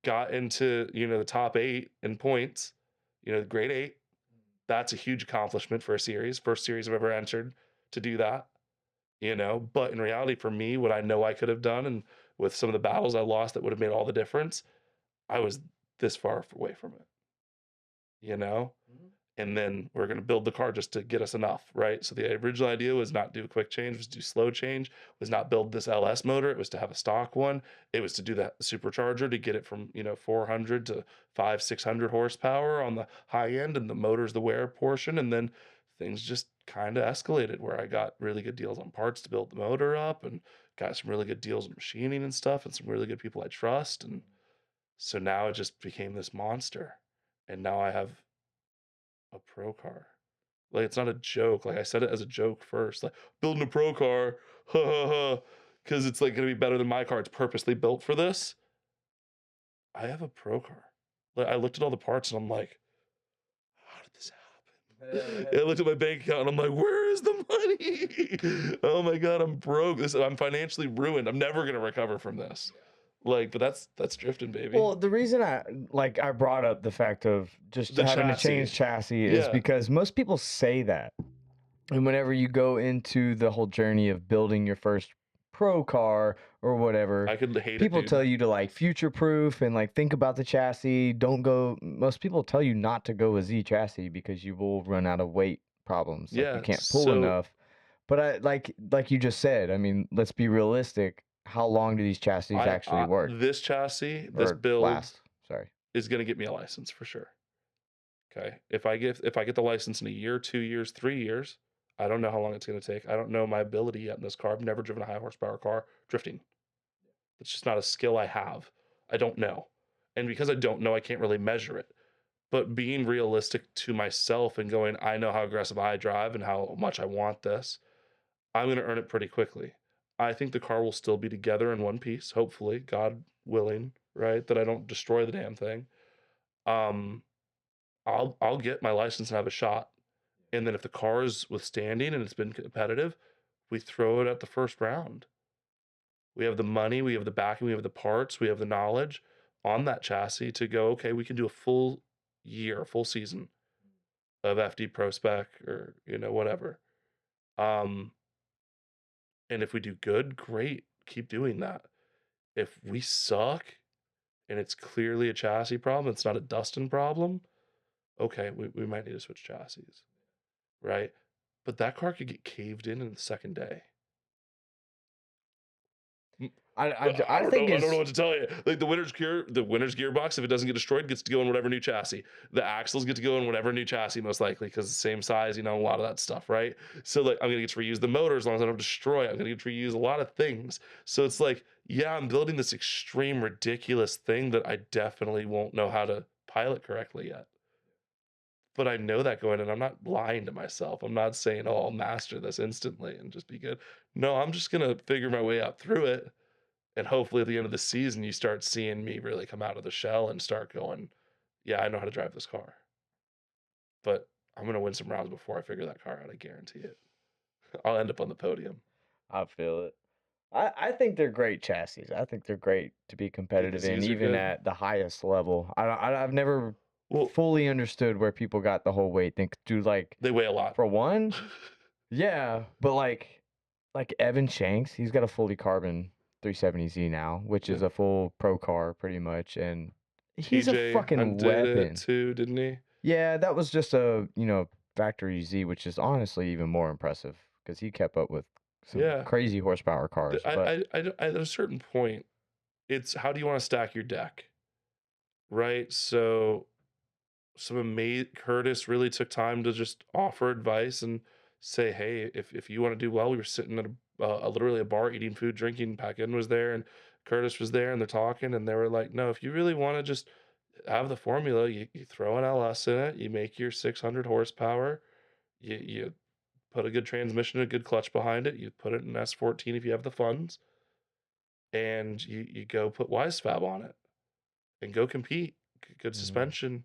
Got into, the top 8 in points, grade 8. That's a huge accomplishment for a series. First series I've ever entered to do that, But in reality, for me, what I know I could have done, and with some of the battles I lost that would have made all the difference, I was this far away from it, you know?
Mhm.
And then we're going to build the car just to get us enough, right? So the original idea was not do a quick change, was do slow change, was not build this LS motor. It was to have a stock one. It was to do that supercharger to get it from, 400 to 600 horsepower on the high end, and the motor's the wear portion. And then things just kind of escalated where I got really good deals on parts to build the motor up and got some really good deals on machining and stuff and some really good people I trust. And so now it just became this monster. And now I have a pro car. Like it's not a joke. Like I said it as a joke first. Like building a pro car, ha ha ha, because it's like gonna be better than my car. It's purposely built for this. I have a pro car. Like I looked at all the parts and I'm like, how did this happen? And I looked at my bank account and I'm like, where is the money? Oh my god, I'm broke. I'm financially ruined. I'm never gonna recover from this. Like, but that's drifting, baby.
Well, the reason I brought up the fact of just
The
having to
chassis.
change chassis is
Yeah.
because most people say that. And whenever you go into the whole journey of building your first pro car or whatever,
I could hate
people
it, dude.
tell you to like future proof and like think about the chassis. Don't go. Most people tell you not to go with Z chassis because you will run out of weight problems. Like
Yeah,
you can't pull enough. But I like you just said. I mean, let's be realistic. How long do these chassis actually work?
This chassis, this
Or
build
last? Sorry.
is gonna get me a license for sure. Okay. If I get the license in a year, 2 years, 3 years, I don't know how long it's gonna take. I don't know my ability yet in this car. I've never driven a high horsepower car drifting. It's just not a skill I have. I don't know. And because I don't know, I can't really measure it. But being realistic to myself and going, I know how aggressive I drive and how much I want this, I'm going to earn it pretty quickly. I think the car will still be together in one piece, hopefully, God willing, right? That I don't destroy the damn thing. I'll get my license and have a shot. And then if the car is withstanding and it's been competitive, we throw it at the first round. We have the money, we have the backing, we have the parts, we have the knowledge on that chassis to go, okay, we can do a full year, full season of FD Prospec or, whatever. Um, and if we do good, great, keep doing that. If we suck and it's clearly a chassis problem, it's not a Dustin problem, okay, we might need to switch chassis, right? But that car could get caved in the second day.
I
I don't
think
know. I don't know
it's
what to tell you. Like the winner's gearbox, if it doesn't get destroyed, gets to go in whatever new chassis. The axles get to go in whatever new chassis, most likely, because the same size, a lot of that stuff, right? So like I'm gonna get to reuse the motor as long as I don't destroy it. I'm gonna get to reuse a lot of things. So it's like, yeah, I'm building this extreme, ridiculous thing that I definitely won't know how to pilot correctly yet. But I know that going in. I'm not lying to myself. I'm not saying, oh, I'll master this instantly and just be good. No, I'm just gonna figure my way out through it. And hopefully at the end of the season, you start seeing me really come out of the shell and start going, yeah, I know how to drive this car. But I'm going to win some rounds before I figure that car out. I guarantee it. I'll end up on the podium.
I feel it. I think they're great chassis. I think they're great to be
I think the
competitive in,
Z's are
even
good.
at the highest level. I've never
Well,
fully understood where people got the whole weight thing. Dude, like
they weigh a lot.
for one, yeah, but like Evan Shanks, he's got a fully carbon 370Z now, which is
Yeah.
a full pro car pretty much, and he's a
TJ
fucking
did it
weapon.
too, didn't he?
Yeah, that was just a, factory Z, which is honestly even more impressive because he kept up with some
Yeah.
crazy horsepower cars. But
At a certain point, it's how do you want to stack your deck? Right? So Curtis really took time to just offer advice and say, hey, if you want to do well, we were sitting at literally a bar eating food, drinking. Paquin was there and Curtis was there, and they're talking, and they were like, no, if you really want to just have the formula, you throw an LS in it, you make your 600 horsepower, you put a good transmission, a good clutch behind it, you put it in S14 if you have the funds, and you go put WiseFab on it and go compete. Good suspension,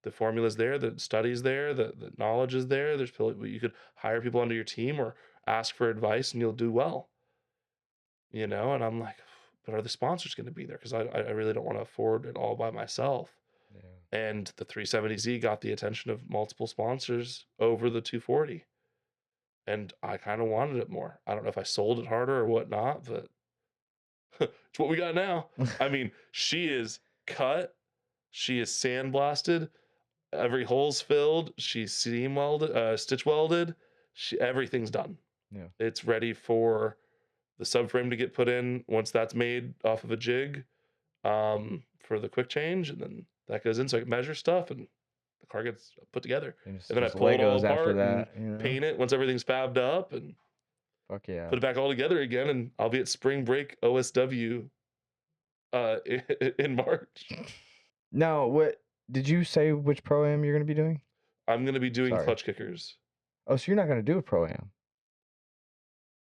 the formula's there, the study's there, the knowledge is there. There's people you could hire people onto your team or ask for advice and you'll do well. And I'm like, but are the sponsors going to be there? Because I really don't want to afford it all by myself.
yeah.
And the 370Z got the attention of multiple sponsors over the 240. And I kind of wanted it more. I don't know if I sold it harder or whatnot, but it's what we got now. I mean, she is cut, she is sandblasted, every hole's filled, she's seam welded, stitch welded, everything's done.
Yeah.
It's ready for the subframe to get put in once that's made off of a jig, for the quick change, and then that goes in so I can measure stuff and the car gets put together. And then I
Just
pull it all
Legos after
apart and
that,
paint it once everything's fabbed up and
Fuck yeah.
put it back all together again, and I'll be at spring break OSW in March.
Now, what did you say which pro-am you're going to be doing?
I'm going to be doing
Sorry.
Klutch Kickers.
Oh, so you're not going to do a pro-am?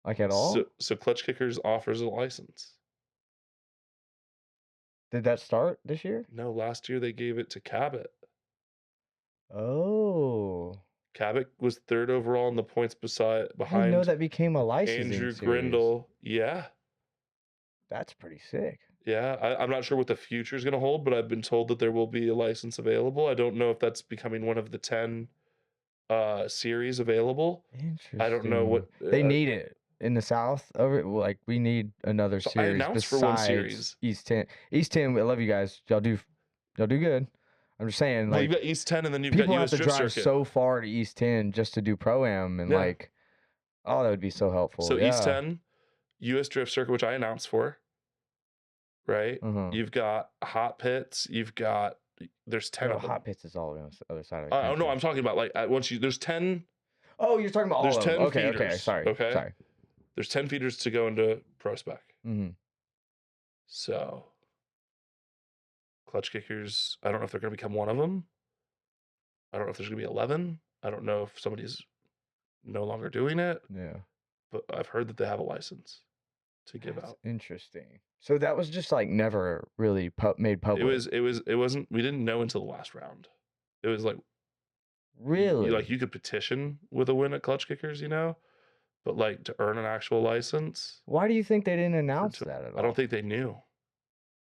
Like at all?
So Klutch Kickers offers a license.
Did that start this year?
No, last year they gave it to Cabot.
Oh.
Cabot was third overall in the points
I didn't know
behind
that became a licensing
Andrew
series.
Grindle. Yeah.
That's pretty sick.
Yeah. I'm not sure what the future is going to hold, but I've been told that there will be a license available. I don't know if that's becoming one of the 10 series available.
Interesting.
I don't know what
they need it in the South. Like we need another
so
series
I announced
besides
for one series.
East 10. East 10. I love you guys. Y'all do good. I'm just saying,
Well,
like,
you've got East 10 and then you've
people
got
have
US
to
Drift
drive
Circuit.
so far to East 10 just to do pro-am, and
Yeah.
like, oh, that would be so helpful.
So
yeah.
East 10, US Drift Circuit, which I announced for, right? You've got Hot Pits. There's 10 of them.
Hot Pits is all on the other side of the
Oh
country.
no, I'm talking about like there's 10.
Oh, you're talking about all
There's
of them.
10
Okay,
feeders.
sorry.
There's 10 feeders to go into Prospec.
Mm-hmm.
So Klutch Kickers, I don't know if they're going to become one of them. I don't know if there's going to be 11. I don't know if somebody's no longer doing it.
Yeah.
But I've heard that they have a license to give out.
Interesting. So that was just like never really made public.
It wasn't. We didn't know until the last round. It was like
Really?
you could petition with a win at Klutch Kickers, but like to earn an actual license
Why do you think they didn't
for
announce
to,
that at
I don't
all?
think they knew.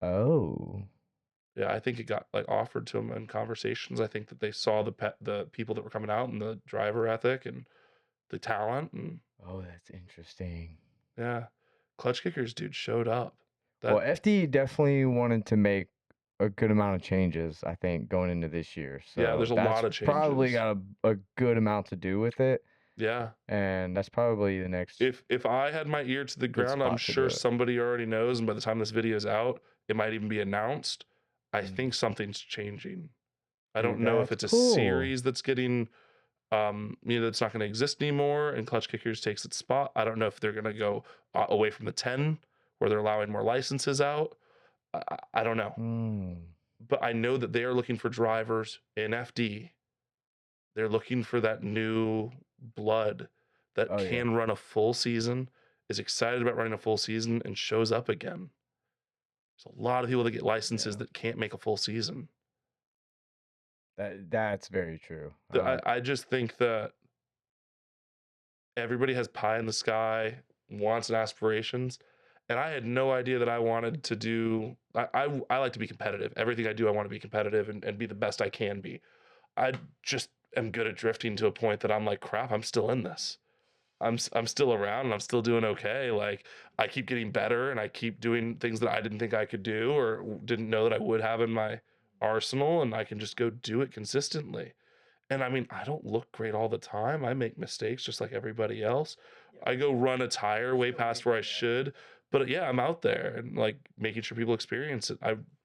Oh.
Yeah, I think it got like offered to them in conversations. I think that they saw the people that were coming out and the driver ethic and the talent, and
Oh, that's interesting.
yeah, Klutch Kickers dude showed up.
Well,
That
FD definitely wanted to make a good amount of changes, I think, going into this year.
Yeah,
So
there's a
that's
lot of
probably
changes.
got a good amount to do with it.
Yeah.
And that's probably the next
If I had my ear to the
good
ground, I'm
spot to do
sure
it.
somebody already knows, and by the time this video is out, it might even be announced. I think something's changing. I don't
Dude,
know if
that's
it's a
cool.
series that's getting that's not going to exist anymore and Klutch Kickers takes its spot. I don't know if they're going to go away from the 10 where they're allowing more licenses out. I don't know.
Mm.
But I know that they are looking for drivers in FD. They're looking for that new blood that
Oh, yeah.
can run a full season, is excited about running a full season, and shows up again. There's a lot of people that get licenses
Yeah.
that can't make a full season.
That's very true.
I just think that everybody has pie in the sky, wants and aspirations. And I had no idea that I wanted to do I like to be competitive. Everything I do, I want to be competitive and be the best I can be. I just am good at drifting to a point that I'm like, crap, I'm still in this. I'm still around and I'm still doing okay. Like I keep getting better and I keep doing things that I didn't think I could do or didn't know that I would have in my arsenal, and I can just go do it consistently. And I mean, I don't look great all the time. I make mistakes just like everybody else. I go run a tire way past where I should, but yeah, I'm out there and like making sure people experience it.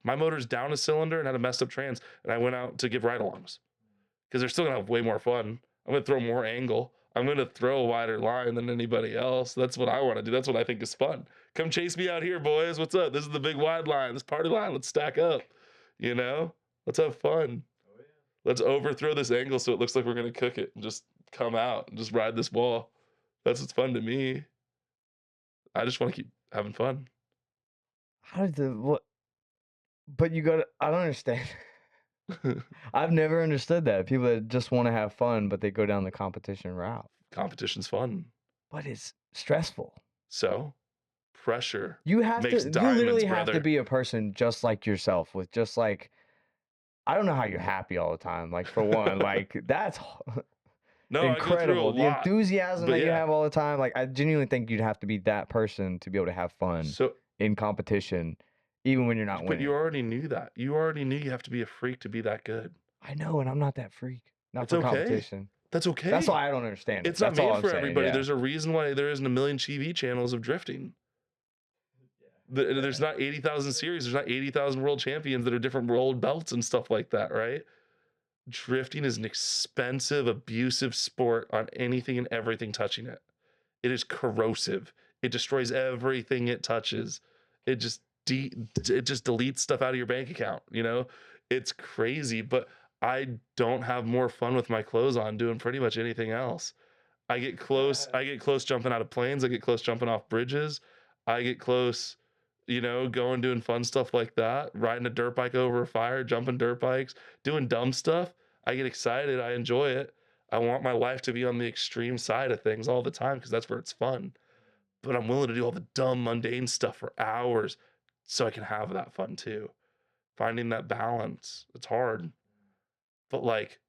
My motor's down a cylinder and had a messed up trans, and I went out to give ride-alongs because they're still gonna have way more fun. I'm gonna throw more angle. I'm gonna throw a wider line than anybody else. That's what I want to do. That's what I think is fun. Come chase me out here, boys. What's up? This is the big wide line. This party line. Let's stack up. You know, let's have fun. Let's overthrow this angle so it looks like we're gonna cook it and just come out and just ride this wall. That's what's fun to me. I just want to keep having fun.
How did the what? But you got to, I don't understand. I've never understood that. People that just want to have fun, but they go down the competition route.
Competition's fun.
But it's stressful.
So pressure
You
makes
literally
diamonds,
have to
brother.
be a person just like yourself with just like, I don't know how you're happy all the time. Like, for one, like, that's
No, I go through a
incredible. The
lot.
enthusiasm
But
that you
yeah.
have all the time. Like, I genuinely think you'd have to be that person to be able to have fun
So
in competition, even when you're not
but you
winning.
already knew that. You already knew you have to be a freak to be that good.
I know, and I'm not that freak. Not
It's
for
okay.
competition.
That's
That's
okay.
why I don't understand it.
It's not
That's all
made
I'm
for
saying.
everybody.
Yeah.
There's a reason why there isn't a million TV channels of drifting. There's not 80,000 series. There's not 80,000 world champions that are different world belts and stuff like that, right? Drifting is an expensive, abusive sport on anything and everything touching it. It is corrosive. It destroys everything it touches. It just it just deletes stuff out of your bank account, you know? It's crazy, but I don't have more fun with my clothes on doing pretty much anything else. I get close jumping out of planes, I get close jumping off bridges. I get close, going doing fun stuff like that, riding a dirt bike over a fire, jumping dirt bikes, doing dumb stuff. I get excited, I enjoy it. I want my life to be on the extreme side of things all the time because that's where it's fun. But I'm willing to do all the dumb, mundane stuff for hours so I can have that fun too. Finding that balance, it's hard. But like,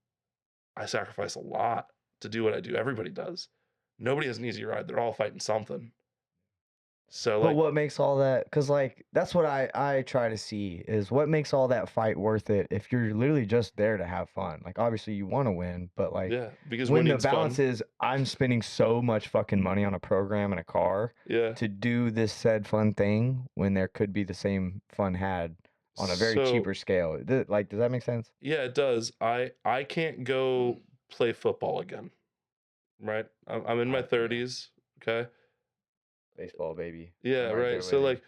I sacrifice a lot to do what I do. Everybody does. Nobody has an easy ride. They're all fighting something. So
But
like,
what makes all that? Because like that's what I try to see is what makes all that fight worth it if you're literally just there to have fun. Like obviously you want to win, but like
yeah, because
when the
winning's
balance
fun.
is I'm spending so much fucking money on a program and a car
Yeah.
to do this said fun thing when there could be the same fun had on a very
So
cheaper scale. Like, does that make sense?
yeah, it does. I can't go play football again. Right? I'm in my
Yeah,
30s. Okay.
baseball baby.
Yeah,
I'm right
right.
there
So
with you.
like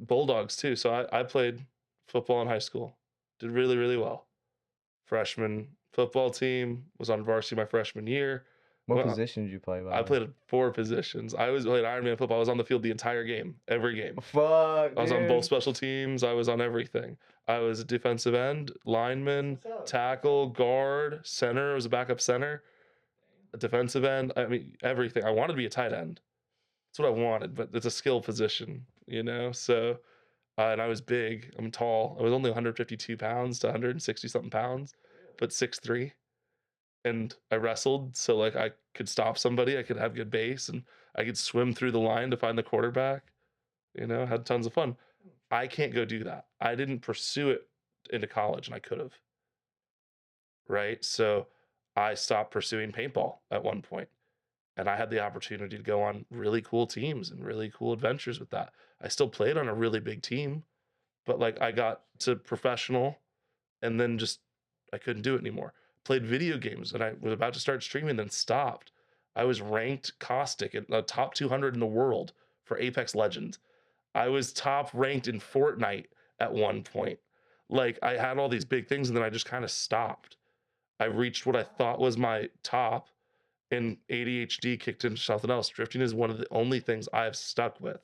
Bulldogs too. So I played football in high school. Did really, really well. Freshman football team, was on varsity my freshman year.
What
Well,
position did you play, by
I
the way?
played 4 positions. I was played Ironman football. I was on the field the entire game, every game.
Fuck,
I was on both
dude.
special teams. I was on everything. I was a defensive end, lineman,
What's up?
tackle, guard, center. I was a backup center, a defensive end. I mean, everything. I wanted to be a tight end. That's what I wanted, but it's a skill position, you know? So, and I was big. I'm tall. I was only 152 pounds to 160 something pounds, but 6'3". And I wrestled, so like I could stop somebody. I could have good base, and I could swim through the line to find the quarterback. You know, had tons of fun. I can't go do that. I didn't pursue it into college, and I could have, right? So I stopped pursuing paintball at one point, and I had the opportunity to go on really cool teams and really cool adventures with that. I still played on a really big team, but like I got to professional, and then just I couldn't do it anymore. Played video games, and I was about to start streaming, then stopped. I was ranked caustic at the top 200 in the world for Apex Legends. I was top ranked in Fortnite at one point. Like I had all these big things, and then I just kind of stopped. I reached what I thought was my top, and ADHD kicked into something else. Drifting is one of the only things I've stuck with.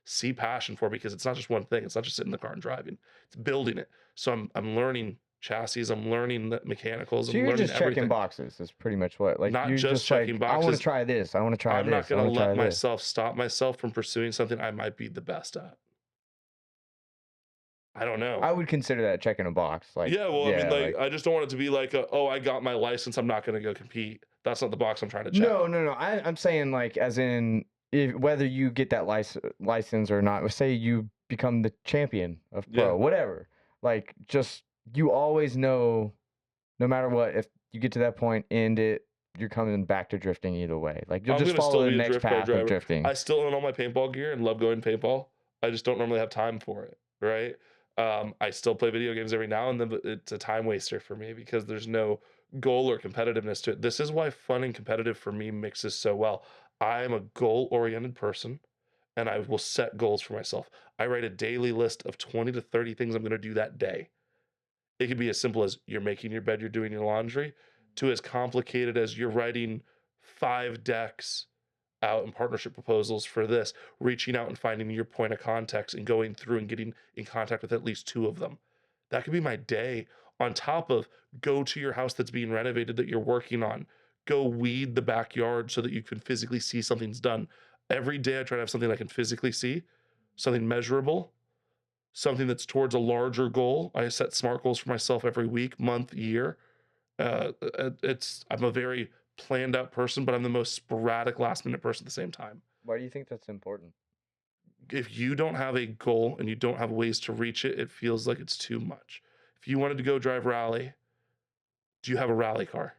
See passion for, because it's not just one thing. It's not just sitting in the car and driving. It's building it. So I'm learning chassis. I'm learning the mechanicals.
So
I'm
you're
learning
just checking
everything.
boxes. That's pretty much what. Like
Not
you're
just
just like,
checking
I want to
boxes.
try this. I want to try
I'm not
this. I
gonna
want to try
let
this.
myself stop myself from pursuing something I might be the best at. I don't know.
I would consider that checking a box. Like,
Yeah, well, I mean,
yeah,
like, I just don't want it to be like, oh, I got my license. I'm not gonna go compete. That's not the box I'm trying to check.
no. I'm saying like, as in, whether you get that license or not. Say you become the champion of pro,
Yeah.
whatever. Like, just you always know, no matter what, if you get to that point, end it. You're coming back to drifting either way. Like you'll
I'm
just
gonna still
follow the
be a
next
drift car
path of
driver.
drifting.
I still own all my paintball gear and love going paintball. I just don't normally have time for it, right? I still play video games every now and then, but it's a time waster for me because there's no goal or competitiveness to it. This is why fun and competitive for me mixes so well. I am a goal-oriented person, and I will set goals for myself. I write a daily list of 20 to 30 things I'm gonna do that day. It could be as simple as you're making your bed, you're doing your laundry, to as complicated as you're writing 5 decks out in partnership proposals for this, reaching out and finding your point of contacts and going through and getting in contact with at least 2 of them. That could be my day, on top of go to your house that's being renovated that you're working on. Go weed the backyard so that you can physically see something's done. Every day I try to have something I can physically see, something measurable, something that's towards a larger goal. I set smart goals for myself every week, month, year. I'm a very planned out person, but I'm the most sporadic last minute person at the same time.
Why do you think that's important?
If you don't have a goal and you don't have ways to reach it, it feels like it's too much. If you wanted to go drive rally, do you have a rally car?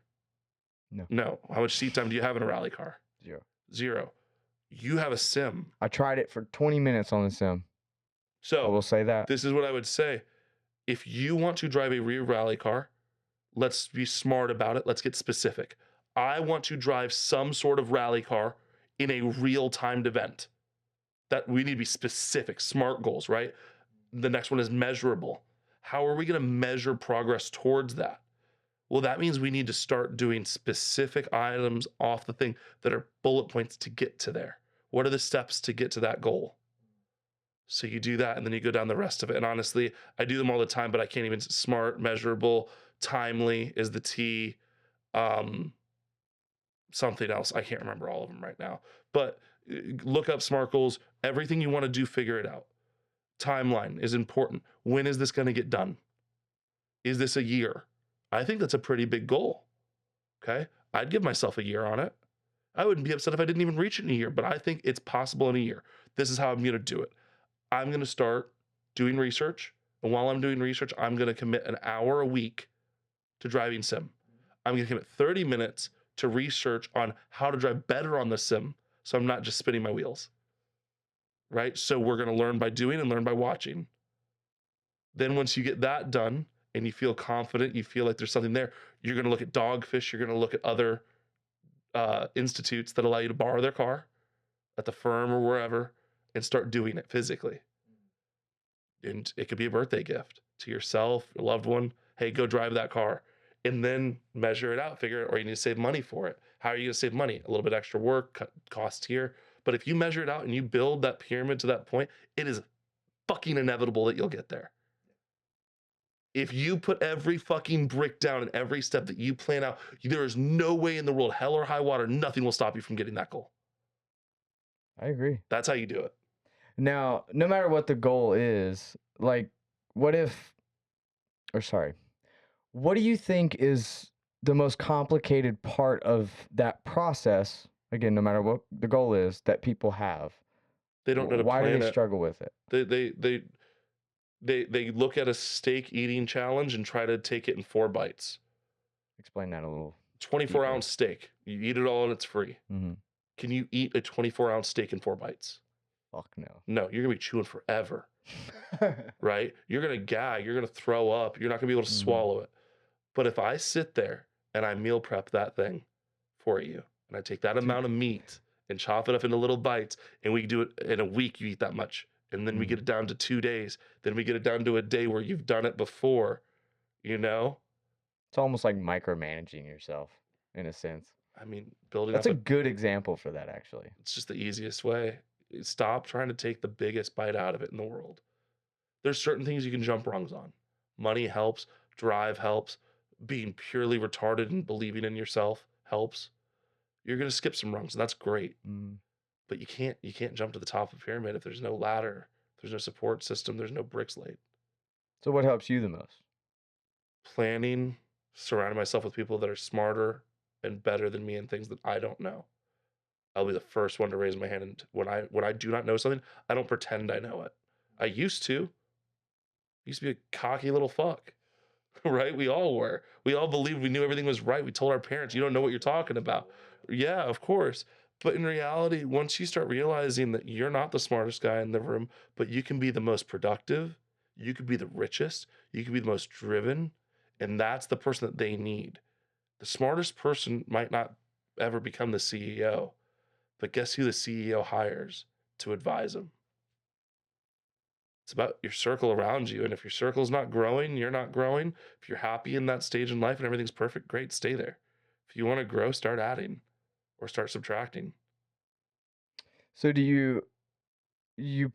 No.
No. How much seat time do you have in a rally car?
0.
0. You have a sim.
I tried it for 20 minutes on the sim. I will
So
say that.
this is what I would say. If you want to drive a rear rally car, let's be smart about it. Let's get specific. I want to drive some sort of rally car in a real timed event. That we need to be specific, smart goals, right? The next one is measurable. How are we going to measure progress towards that? Well, that means we need to start doing specific items off the thing that are bullet points to get to there. What are the steps to get to that goal? So you do that and then you go down the rest of it. And honestly, I do them all the time, but I can't even. Smart, measurable, timely is the T. Something else. I can't remember all of them right now. But look up SMART goals. Everything you want to do, figure it out. Timeline is important. When is this going to get done? Is this a year? I think that's a pretty big goal. Okay. I'd give myself a year on it. I wouldn't be upset if I didn't even reach it in a year, but I think it's possible in a year. This is how I'm going to do it. I'm going to start doing research. And while I'm doing research, I'm going to commit an hour a week to driving sim. I'm going to commit 30 minutes to research on how to drive better on the sim, so I'm not just spinning my wheels, right? So we're going to learn by doing and learn by watching. Then once you get that done and you feel confident, you feel like there's something there, you're going to look at Dogfish, you're going to look at other institutes that allow you to borrow their car at the firm or wherever and start doing it physically. And it could be a birthday gift to yourself, your loved one. Hey, go drive that car. and then measure it out, figure it, or you need to save money for it. How are you going to save money? A little bit extra work, cut costs here. But if you measure it out and you build that pyramid to that point, it is fucking inevitable that you'll get there. If you put every fucking brick down and every step that you plan out, there is no way in the world, hell or high water, nothing will stop you from getting that goal.
I agree.
That's how you do it.
Now, no matter what the goal is, like, what if, or sorry, what do you think is the most complicated part of that process? Again, no matter what the goal is that people have,
They don't know to
why do
plan
they
it.
struggle with it?
They look at a steak eating challenge and try to take it in 4 bites.
Explain that a little.
24-ounce steak. You eat it all and it's free.
Mm-hmm.
Can you eat a 24-ounce steak in 4 bites?
Fuck no.
No, you're gonna be chewing forever, right? You're gonna gag, you're gonna throw up, you're not gonna be able to swallow it. But if I sit there and I meal prep that thing for you, and I take that amount of meat and chop it up into little bites, and we do it in a week, you eat that much. And then we get it down to 2 days. Then we get it down to a day where you've done it before, you know?
It's almost like micromanaging yourself in a sense.
I mean, building
That's
up
a good example for that, actually.
it's just the easiest way. Stop trying to take the biggest bite out of it in the world. There's certain things you can jump rungs on. Money helps, drive helps, being purely retarded and believing in yourself helps. You're gonna skip some rungs, and that's great. But you can't jump to the top of the pyramid if there's no ladder, there's no support system, there's no bricks laid.
So what helps you the most?
Planning, surrounding myself with people that are smarter and better than me in things that I don't know. I'll be the first one to raise my hand, and when I do not know something, I don't pretend I know it. I used to. I used to be a cocky little fuck, right? We all were. We all believed we knew everything was right. We told our parents, "You don't know what you're talking about." Yeah, of course. But in reality, once you start realizing that you're not the smartest guy in the room, but you can be the most productive, you could be the richest, you could be the most driven, and that's the person that they need. The smartest person might not ever become the CEO, but guess who the CEO hires to advise them? It's about your circle around you. And if your circle's not growing, you're not growing. If you're happy in that stage in life and everything's perfect, great, stay there. If you want to grow, start adding or start subtracting.
So do you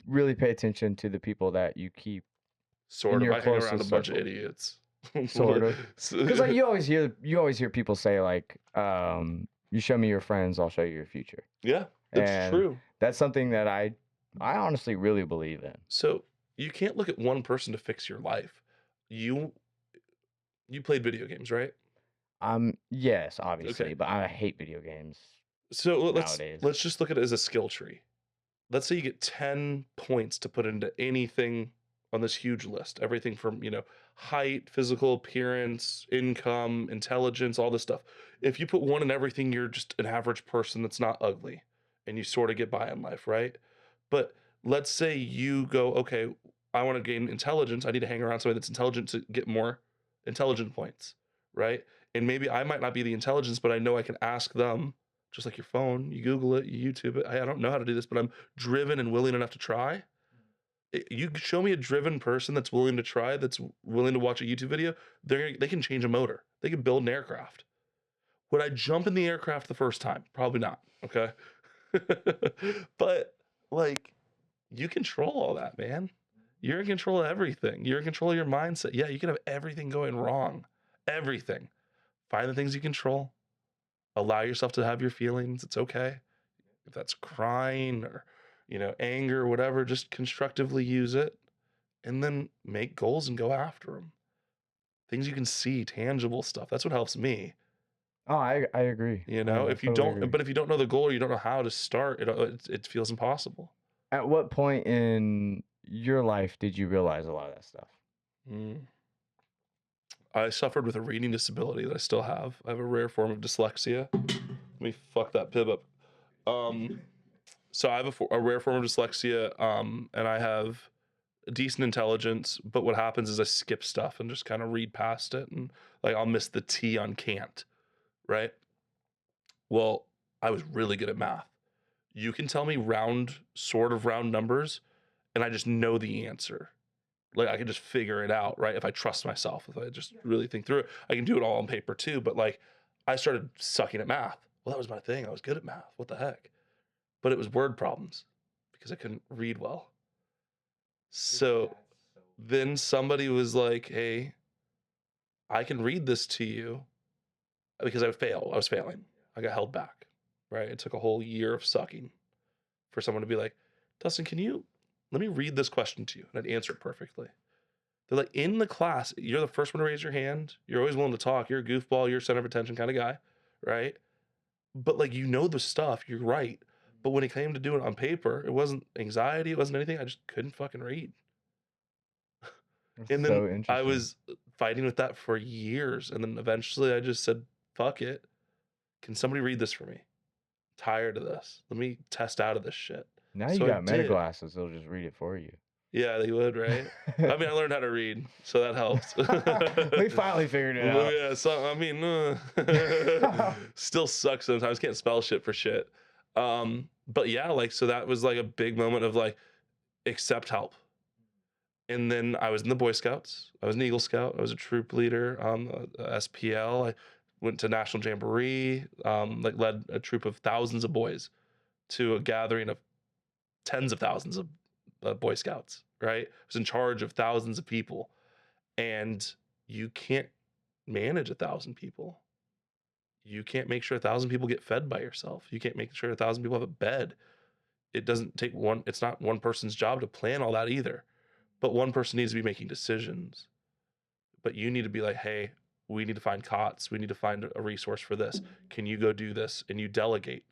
really pay attention to the people that you keep
Sort
in
of.
your
I hang around a
closest
bunch of
circle?
idiots.
Sort of. Because like you always hear people say like, you show me your friends, I'll show you your future.
Yeah, that's
And
true.
that's something that I honestly really believe in.
So you can't look at one person to fix your life. You played video games, right?
Yes, obviously,
Okay.
but I hate video games
So
nowadays.
let's just look at it as a skill tree. Let's say you get 10 points to put into anything on this huge list. Everything from, height, physical appearance, income, intelligence, all this stuff. If you put one in everything, you're just an average person that's not ugly and you sort of get by in life, right? But let's say you go, okay, I want to gain intelligence. I need to hang around somebody that's intelligent to get more intelligent points, right? And maybe I might not be the intelligence, but I know I can ask them, just like your phone. You Google it, you YouTube it. I don't know how to do this, but I'm driven and willing enough to try. You show me a driven person that's willing to try, that's willing to watch a YouTube video, they can change a motor. They can build an aircraft. Would I jump in the aircraft the first time? Probably not. Okay. But like, you control all that, man. You're in control of everything. You're in control of your mindset. Yeah, you can have everything going wrong. Everything. Find the things you control. Allow yourself to have your feelings. It's okay. If that's crying or, anger or whatever, just constructively use it and then make goals and go after them. Things you can see, tangible stuff. That's what helps me.
Oh, I agree. I
If you
totally
don't,
agree.
but if you don't know the goal or you don't know how to start, it feels impossible.
At what point in your life did you realize a lot of that stuff?
I suffered with a reading disability that I still have. I have a rare form of dyslexia. Let me fuck that pib up. So I have a rare form of dyslexia, and I have decent intelligence, but what happens is I skip stuff and just kind of read past it, and like I'll miss the T on can't, right? Well, I was really good at math. You can tell me sort of round numbers, and I just know the answer. Like I can just figure it out, right? If I trust myself, if I just really think through it, I can do it all on paper too. But like I started sucking at math. Well, that was my thing. I was good at math. What the heck? But it was word problems because I couldn't read well. So then somebody was like, hey, I can read this to you because I was failing. I got held back, right? It took a whole year of sucking for someone to be like, Dustin, let me read this question to you? And I'd answer it perfectly. They're like, in the class, you're the first one to raise your hand. You're always willing to talk. You're a goofball. You're a center of attention kind of guy, right? But like, you know the stuff. You're right. But when it came to doing it on paper, it wasn't anxiety. It wasn't anything. I just couldn't fucking read.
That's
And then
so
I
interesting.
was fighting with that for years. And then eventually I just said, fuck it. Can somebody read this for me? Tired of this. Let me test out of this shit.
Now you
So I
got meta
did.
glasses, they'll just read it for you.
Yeah, they would, right? I mean, I learned how to read, so that helps.
We finally figured it out.
Yeah, so I mean, still sucks sometimes. Can't spell shit for shit. But yeah, like so that was like a big moment of like accept help. And then I was in the Boy Scouts. I was an Eagle Scout. I was a troop leader on the SPL. I went to National Jamboree. Like led a troop of thousands of boys to a gathering of tens of thousands of Boy Scouts. Right? I was in charge of thousands of people, and you can't manage 1,000 people. You can't make sure 1,000 people get fed by yourself. You can't make sure 1,000 people have a bed. It doesn't take one. It's not one person's job to plan all that either. But one person needs to be making decisions. But you need to be like, hey, we need to find cots. We need to find a resource for this. Can you go do this? And you delegate.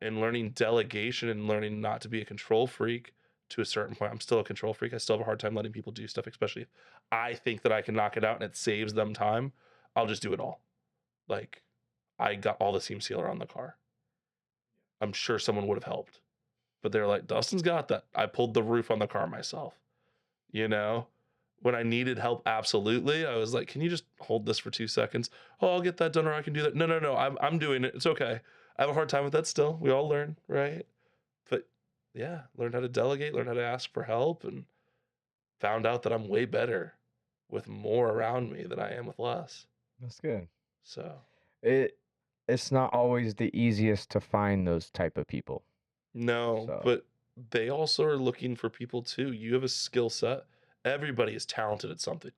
And learning delegation and learning not to be a control freak to a certain point. I'm still a control freak. I still have a hard time letting people do stuff, especially if I think that I can knock it out and it saves them time. I'll just do it all. Like, I got all the seam sealer on the car. I'm sure someone would have helped. But they're like, Dustin's got that. I pulled the roof on the car myself. You know, when I needed help, absolutely. I was like, can you just hold this for 2 seconds? Oh, I'll get that done or I can do that. No. I'm doing it. It's okay. I have a hard time with that still. We all learn, right? But yeah, learned how to delegate, learned how to ask for help, and found out that I'm way better with more around me than I am with less.
That's good.
So
It's not always the easiest to find those type of people.
no,
So
but they also are looking for people too. You have a skill set. Everybody is talented at something.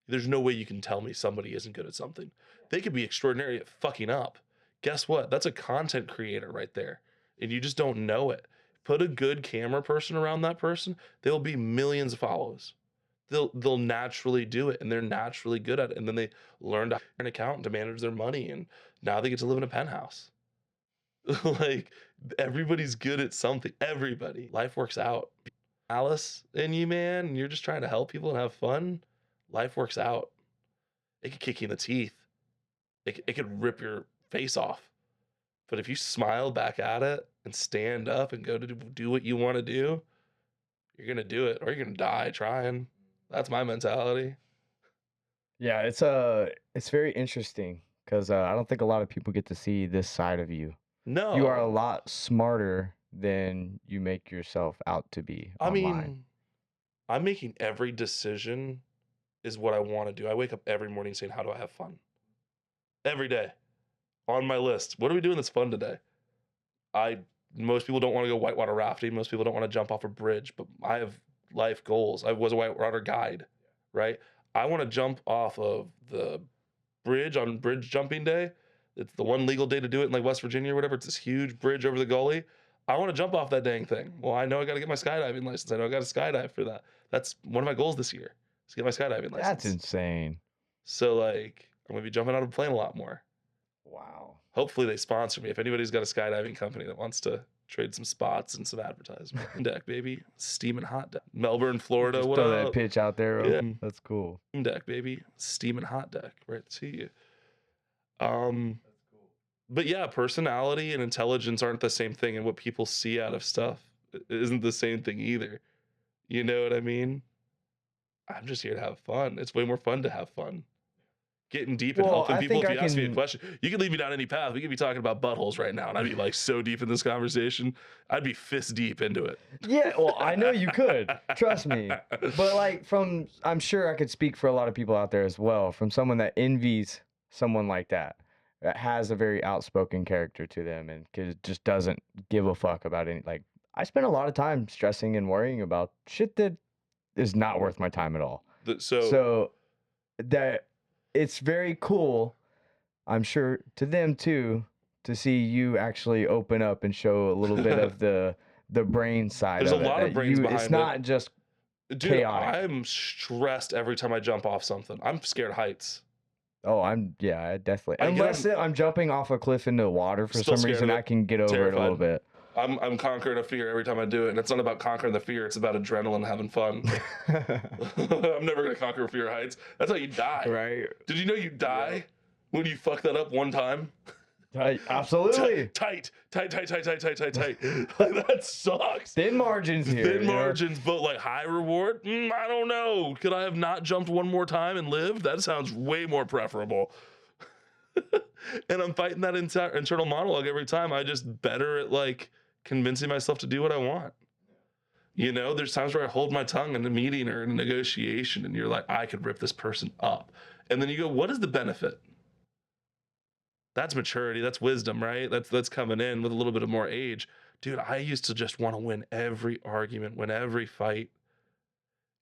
There's no way you can tell me somebody isn't good at something. They could be extraordinary at fucking up. Guess what? That's a content creator right there. And you just don't know it. Put a good camera person around that person, there'll be millions of followers. They'll naturally do it and they're naturally good at it. And then they learn to hire an accountant to manage their money. And now they get to live in a penthouse. Like everybody's good at something. Everybody. Life works out. Alice in you, man, and you're just trying to help people and have fun. Life works out. It could kick you in the teeth. It could rip your face off. But if you smile back at it and stand up and go to do what you want to do, you're going to do it or you're going to die trying. That's my mentality.
yeah, it's very interesting because I don't think a lot of people get to see this side of you. You are a
No.
lot smarter than you make yourself out to be
I
online.
mean, I'm making every decision is what I want to do. I wake up every morning saying, how do I have fun? Every day on my list. What are we doing that's fun today? Most people don't want to go whitewater rafting. Most people don't want to jump off a bridge, but I have life goals. I was a whitewater guide, right? I want to jump off of the bridge on bridge jumping day. It's the one legal day to do it in like West Virginia or whatever. It's this huge bridge over the gully. I want to jump off that dang thing. Well, I know I got to get my skydiving license. I know I got to skydive for that. That's one of my goals this year. Is to get my skydiving license.
That's insane.
So like, I'm gonna be jumping out of a plane a lot more.
Wow.
Hopefully they sponsor me. If anybody's got a skydiving company that wants to trade some spots and some advertisement. Deck, baby. Steaming hot deck. Melbourne, Florida.
Just
What
throw
up?
that pitch out there.
Yeah.
That's cool.
Deck, baby. Steaming hot deck. Right to you. But yeah, personality and intelligence aren't the same thing, and what people see out of stuff isn't the same thing either. You know what I mean? I'm just here to have fun. It's way more fun to have fun. getting deep and
Well,
helping
I
people.
think
If
I
you ask me a
can.
question, you could lead me down any path. We could be talking about buttholes right now, and I'd be like so deep in this conversation. I'd be fist deep into it.
Yeah, well, I know you could. Trust me. But like I'm sure I could speak for a lot of people out there as well. From someone that envies someone like that has a very outspoken character to them and just doesn't give a fuck about any. Like I spend a lot of time stressing and worrying about shit that is not worth my time at all.
So
So that it's very cool, I'm sure to them too, to see you actually open up and show a little bit of the brain side
there's a
of it.
lot of
That
brains
it's
behind it.
not just
Dude,
chaotic.
I'm stressed every time I jump off something. I'm scared of heights.
Oh, I definitely.
I get
Unless I'm jumping off a cliff into water for
Still
some
scared
reason,
of it.
I can get over it a little bit.
I'm conquering a fear every time I do it, and it's not about conquering the fear. It's about adrenaline, having fun. I'm never gonna conquer fear of heights. That's how you die.
Right.
Did you know you die when you fuck that up one time?
Absolutely.
Tight. That sucks.
Thin margins here.
Thin margins, but like high reward. I don't know. Could I have not jumped one more time and lived? That sounds way more preferable. And I'm fighting that internal monologue every time. I just better at like convincing myself to do what I want. You know, there's times where I hold my tongue in a meeting or in a negotiation, and you're like, I could rip this person up. And then you go, what is the benefit? That's maturity. That's wisdom, right? That's coming in with a little bit of more age. Dude, I used to just want to win every argument, win every fight.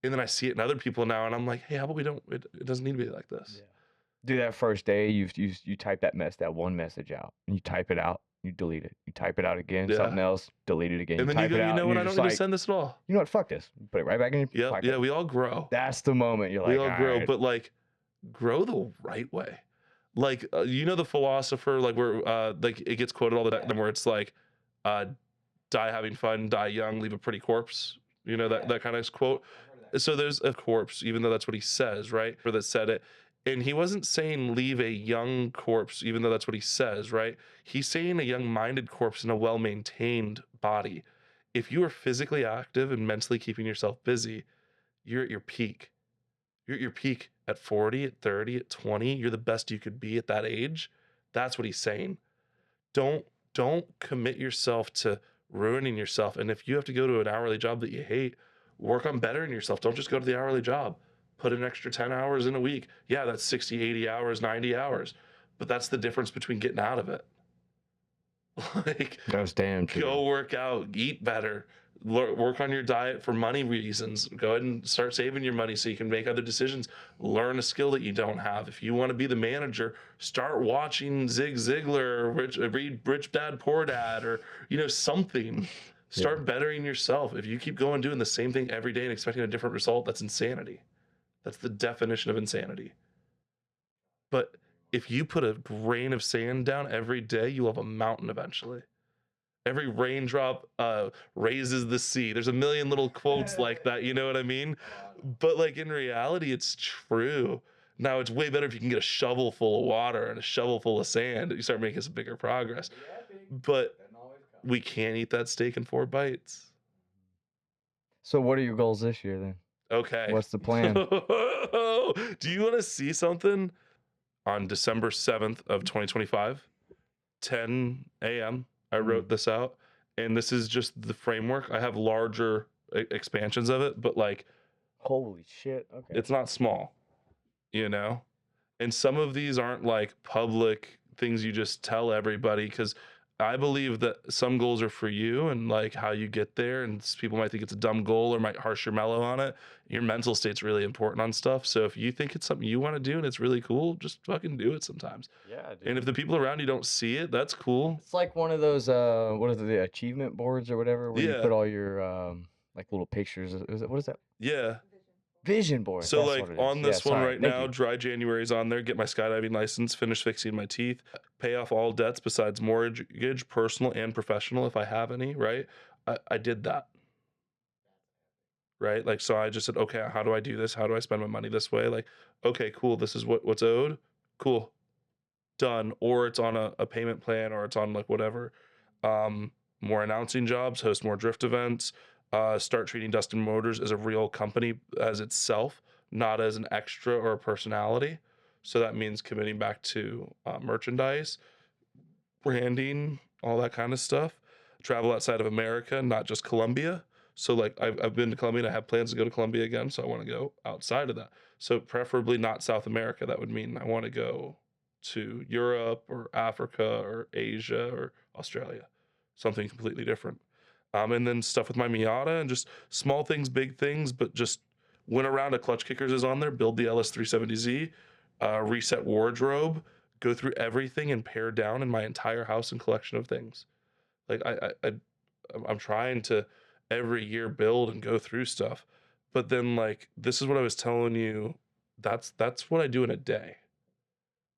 And then I see it in other people now, and I'm like, hey, how about we don't, it doesn't need to be like this.
Yeah. Do that first day, you type that one message out, and you type it out, you delete it. You type it out again, something else, delete it again.
And then you
type
go,
it out,
you know what, I
you're
don't
just
need
like,
to send this at all.
you know what, fuck this. Put it right back in your pocket.
Yeah, we all grow.
That's the moment you're like,
We all grow,
right.
but like, grow the right way. Like, you know the philosopher, like where like it gets quoted all the time, where it's like, die having fun, die young, leave a pretty corpse. You know that kind of quote. So there's a corpse, even though that's what he says, right? Or that said it. And he wasn't saying leave a young corpse, even though that's what he says, right? He's saying a young-minded corpse in a well-maintained body. If you are physically active and mentally keeping yourself busy, you're at your peak. You're at your peak at 40, at 30, at 20. You're the best you could be at that age. That's what he's saying. Don't commit yourself to ruining yourself. And if you have to go to an hourly job that you hate, work on bettering yourself. Don't just go to the hourly job. Put an extra 10 hours in a week. Yeah, that's 60, 80 hours, 90 hours. But that's the difference between getting out of it. Like,
that's damn true.
Go work out, eat better, work on your diet for money reasons. Go ahead and start saving your money so you can make other decisions. Learn a skill that you don't have. If you want to be the manager, start watching Zig Ziglar, read Rich Dad, Poor Dad, or, you know, something. Start bettering yourself. If you keep going doing the same thing every day and expecting a different result, that's insanity. That's the definition of insanity. But if you put a grain of sand down every day, you'll have a mountain eventually. Every raindrop raises the sea. There's a million little quotes like that, you know what I mean? But like in reality, it's true. Now it's way better if you can get a shovel full of water and a shovel full of sand. You start making some bigger progress. But we can't eat that steak in 4 bites.
So what are your goals this year then?
Okay.
What's the plan?
Do you want to see something? On December 7th of 2025, 10 a.m., I wrote this out. And this is just the framework. I have larger expansions of it, but like,
holy shit. Okay.
It's not small, you know? And some of these aren't like public things you just tell everybody, because I believe that some goals are for you and like how you get there, and people might think it's a dumb goal or might harsh your mellow on it. Your mental state's really important on stuff. So if you think it's something you want to do and it's really cool, just fucking do it sometimes.
Yeah, dude.
And if the people around you don't see it, that's cool.
It's like one of those what is it, the achievement boards or whatever, where you put all your like little pictures. What is that?
Yeah.
Vision board.
So like on this one right now,
you.
dry January's on there. Get my skydiving license, finish fixing my teeth, pay off all debts besides mortgage, personal and professional if I have any, right? I did that. Right? Like, so I just said, okay, how do I do this? How do I spend my money this way? Like, okay, cool. This is what's owed. Cool. Done. Or it's on a payment plan, or it's on like whatever. More announcing jobs, host more drift events. Start treating Dustin Motors as a real company as itself, not as an extra or a personality. So that means committing back to merchandise, branding, all that kind of stuff. Travel outside of America, not just Colombia. So like I've been to Colombia and I have plans to go to Colombia again. So I want to go outside of that. So preferably not South America. That would mean I want to go to Europe or Africa or Asia or Australia, something completely different. And then stuff with my Miata and just small things, big things, but just went around. A Klutch Kickers is on there. Build the LS370Z, reset wardrobe, go through everything and pare down in my entire house and collection of things. Like I'm trying to every year build and go through stuff, but then like this is what I was telling you. That's what I do in a day,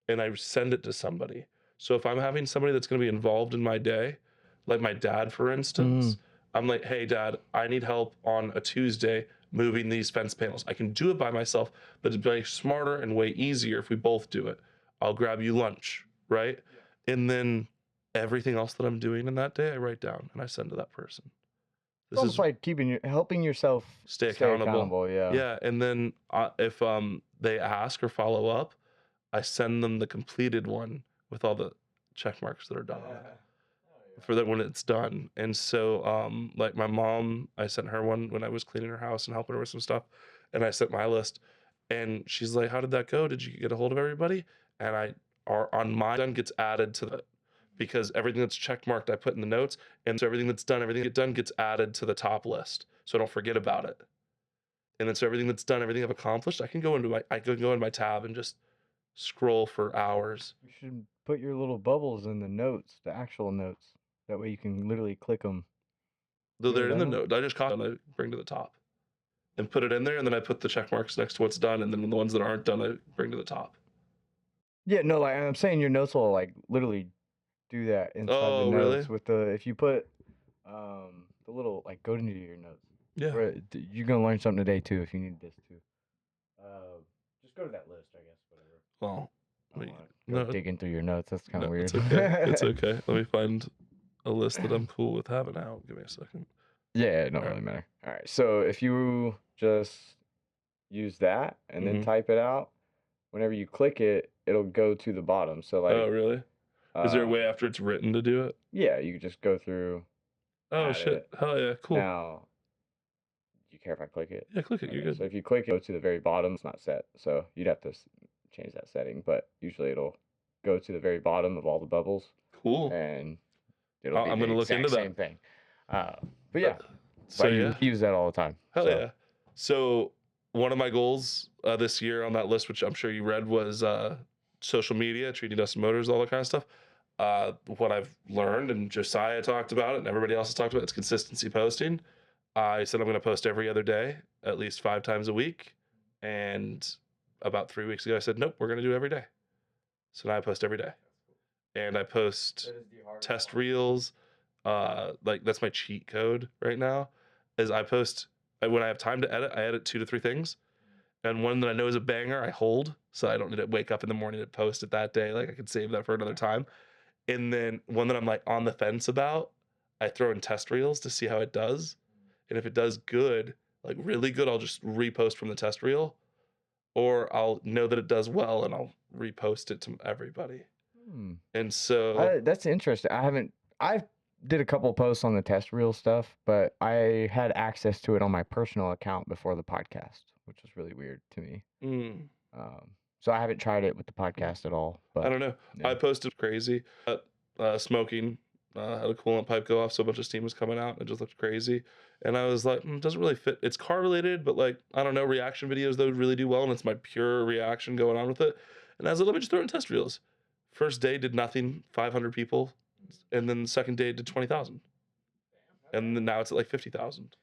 and I send it to somebody. So if I'm having somebody that's going to be involved in my day, like my dad, for instance, I'm like, hey, dad, I need help on a Tuesday moving these fence panels. I can do it by myself, but it'd be smarter and way easier if we both do it. I'll grab you lunch, right? Yeah. And then everything else that I'm doing in that day, I write down and I send to that person.
It's almost like helping yourself
stay accountable.
Yeah.
Yeah, and then if they ask or follow up, I send them the completed one with all the check marks that are done on it for that when it's done. And so like my mom, I sent her one when I was cleaning her house and helping her with some stuff, and I sent my list, and she's like, how did that go? Did you get a hold of everybody? And on my done gets added to the, because everything that's check marked I put in the notes, and so everything that's done, everything get done gets added to the top list, so I don't forget about it. And then so everything that's done, everything I've accomplished, I can go into my tab and just scroll for hours.
You should put your little bubbles in the notes, the actual notes. That way you can literally click them.
Though they're in the note, I just copy and I bring to the top and put it in there, and then I put the check marks next to what's done, and then the ones that aren't done, I bring to the top.
Yeah, no, like I'm saying, your notes will like literally do that inside the notes
really?
with the, if you put the little, like, go into your notes.
Yeah.
You're gonna learn something today too if you need this too. Just go to that list, I guess, whatever.
Well,
digging through your notes. That's kind of weird.
It's okay. It's okay. Let me find a list that I'm cool with having out. Give me a second.
Yeah, it don't really matter. All right. So if you just use that and then type it out, whenever you click it, it'll go to the bottom. So like.
Oh, really? Is there a way after it's written to do it?
Yeah, you just go through.
Oh shit! Hell yeah, cool.
Now, do you care if I click it?
Yeah, click it. You're good.
So if you click it, go to the very bottom. It's not set, so you'd have to change that setting. But usually it'll go to the very bottom of all the bubbles.
Cool.
And it'll be
I'm gonna look into that.
Same thing. But yeah,
so
you use that all the time.
Hell yeah. So one of my goals this year on that list, which I'm sure you read, was social media, treating Dustin Motors, all that kind of stuff. What I've learned, and Josiah talked about it, and everybody else has talked about it, it's consistency posting. I said I'm going to post every other day, at least 5 times a week. And about 3 weeks ago, I said, nope, we're going to do it every day. So now I post every day. And I post test reels. Like that's my cheat code right now, is I post, when I have time to edit, I edit 2 to 3 things. And one that I know is a banger, I hold. So I don't need to wake up in the morning to post it that day. Like I could save that for another time. And then one that I'm like on the fence about, I throw in test reels to see how it does. And if it does good, like really good, I'll just repost from the test reel. Or I'll know that it does well and I'll repost it to everybody. And so
that's interesting. I did a couple posts on the test reel stuff, but I had access to it on my personal account before the podcast, which was really weird to me. So I haven't tried it with the podcast at all. But
I don't know. Yeah. I posted crazy. Smoking. Had a coolant pipe go off, so a bunch of steam was coming out. It just looked crazy. And I was like, it doesn't really fit. It's car related, but like, I don't know, reaction videos, though, really do well. And it's my pure reaction going on with it. And I was like, let me just throw in test reels. First day did nothing, 500 people. And then the second day did 20,000. And then now it's at like 50,000.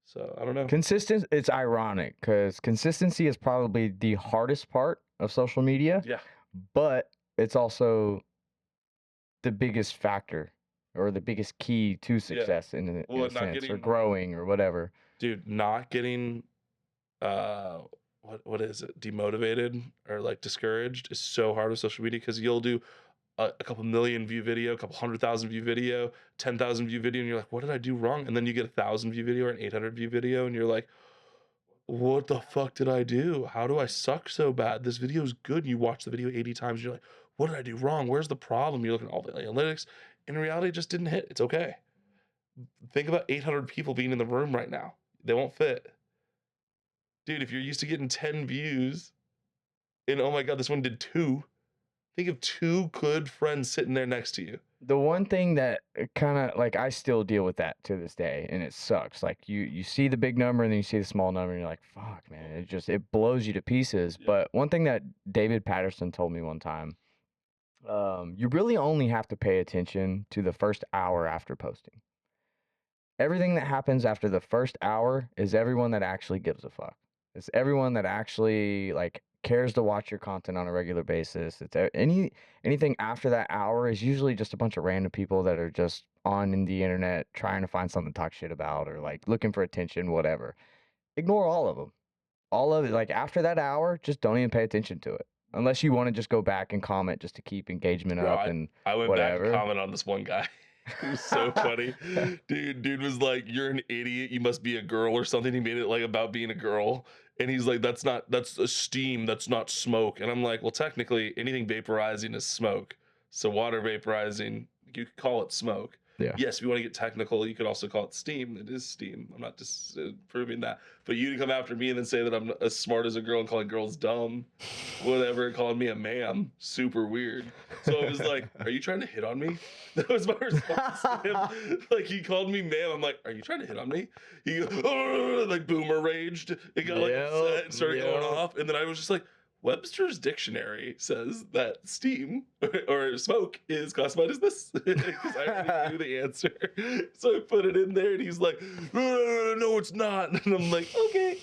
So I don't know.
It's ironic because consistency is probably the hardest part of social media.
Yeah.
But it's also the biggest factor or the biggest key to success in a sense, or growing or whatever.
Dude, not getting what is it? Demotivated or like discouraged is so hard with social media, because you'll do a couple million view video, a couple 100,000 view video, 10,000 view video, and you're like, what did I do wrong? And then you get 1,000 view video or an 800 view video, and you're like, what the fuck did I do? How do I suck so bad? This video is good. You watch the video 80 times, you're like, what did I do wrong? Where's the problem? You look at all the analytics. In reality, it just didn't hit. It's okay. Think about 800 people being in the room right now. They won't fit. Dude, if you're used to getting 10 views and oh my God, this one did 2, think of 2 good friends sitting there next to you.
The one thing that kind of like I still deal with that to this day, and it sucks. Like you see the big number and then you see the small number, and you're like, "Fuck, man!" It blows you to pieces.
Yeah.
But one thing that David Patterson told me one time, you really only have to pay attention to the first hour after posting. Everything that happens after the first hour is everyone that actually gives a fuck. It's everyone that actually like cares to watch your content on a regular basis. It's anything after that hour is usually just a bunch of random people that are just on in the internet trying to find something to talk shit about or like looking for attention, whatever. Ignore all of them. All of it. Like after that hour, just don't even pay attention to it. Unless you want to just go back and comment just to keep engagement
Bro,
up and
I went back and
whatever.
commented on this one guy. It was so funny. Dude was like, "You're an idiot. You must be a girl or something." He made it like about being a girl. And he's like, that's a steam, that's not smoke. And I'm like, well, technically anything vaporizing is smoke. So water vaporizing, you could call it smoke.
Yeah.
Yes, if you want to get technical, you could also call it steam. It is steam. I'm not disproving that. But you to come after me and then say that I'm as smart as a girl and calling girls dumb, whatever, calling me a ma'am, super weird. So I was like, are you trying to hit on me? That was my response to him. Like, he called me ma'am. I'm like, are you trying to hit on me? He goes, oh, like boomer raged. It got like upset and started going off. And then I was just like, Webster's dictionary says that steam or smoke is classified as this because I already knew the answer. So I put it in there and he's like, no, it's not. And I'm like, okay,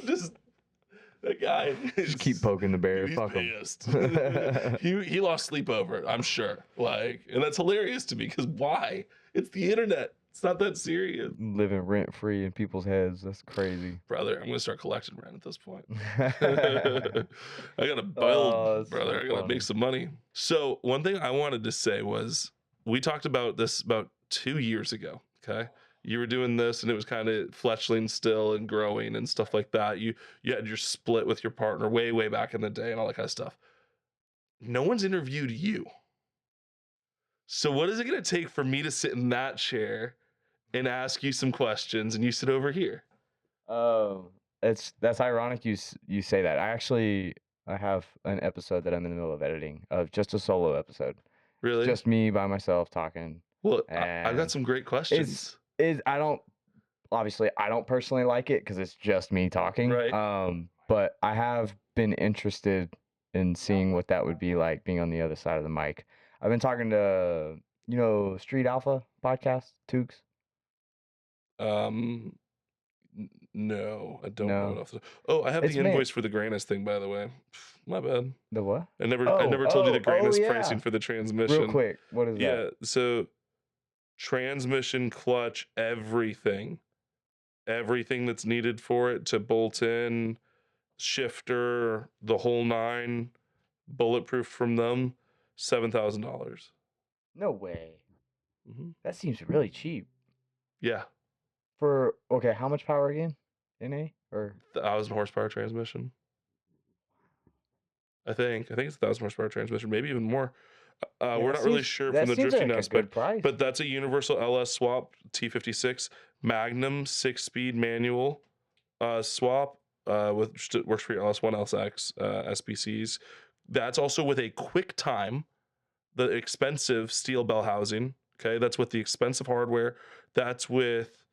just that guy.
Just keep poking the bear.
He's
Fuck
pissed.
him.
he lost sleep over it, I'm sure. Like, and that's hilarious to me because why? It's the internet. It's not that serious.
Living rent free in people's heads. That's crazy.
Brother, I'm gonna start collecting rent at this point. I gotta build, brother. I gotta make some money. So one thing I wanted to say was we talked about this about 2 years ago. Okay. You were doing this and it was kind of fletchling still and growing and stuff like that. You had your split with your partner way back in the day and all that kind of stuff. No one's interviewed you. So what is it gonna take for me to sit in that chair and ask you some questions and you sit over here?
Oh, that's ironic you say that. I have an episode that I'm in the middle of editing of just a solo episode.
Really?
Just me by myself talking.
Well, I've got some great questions.
I don't personally like it because it's just me talking.
Right.
But I have been interested in seeing what that would be like being on the other side of the mic. I've been talking to Street Alpha podcast, Tukes.
No, I don't know
No.
enough. Oh, I have
It's
the invoice for the Granas thing, by the way. My bad.
The what?
I never told you the Granas pricing for the transmission.
Real quick, what is that?
Yeah, so transmission, clutch, everything that's needed for it to bolt in, shifter, the whole 9, bulletproof from them, $7,000.
No way.
Mm-hmm.
That seems really cheap.
Yeah.
Okay, how much power again? NA or
1,000 horsepower transmission. I think it's 1,000 horsepower transmission, maybe even more. We're not really sure from the drifting aspect, but that's a universal LS swap T56 Magnum 6-speed manual swap works for your LS1, LSX, SBCs. That's also with a QuickTime, the expensive steel bell housing. Okay, that's with the expensive hardware. That's with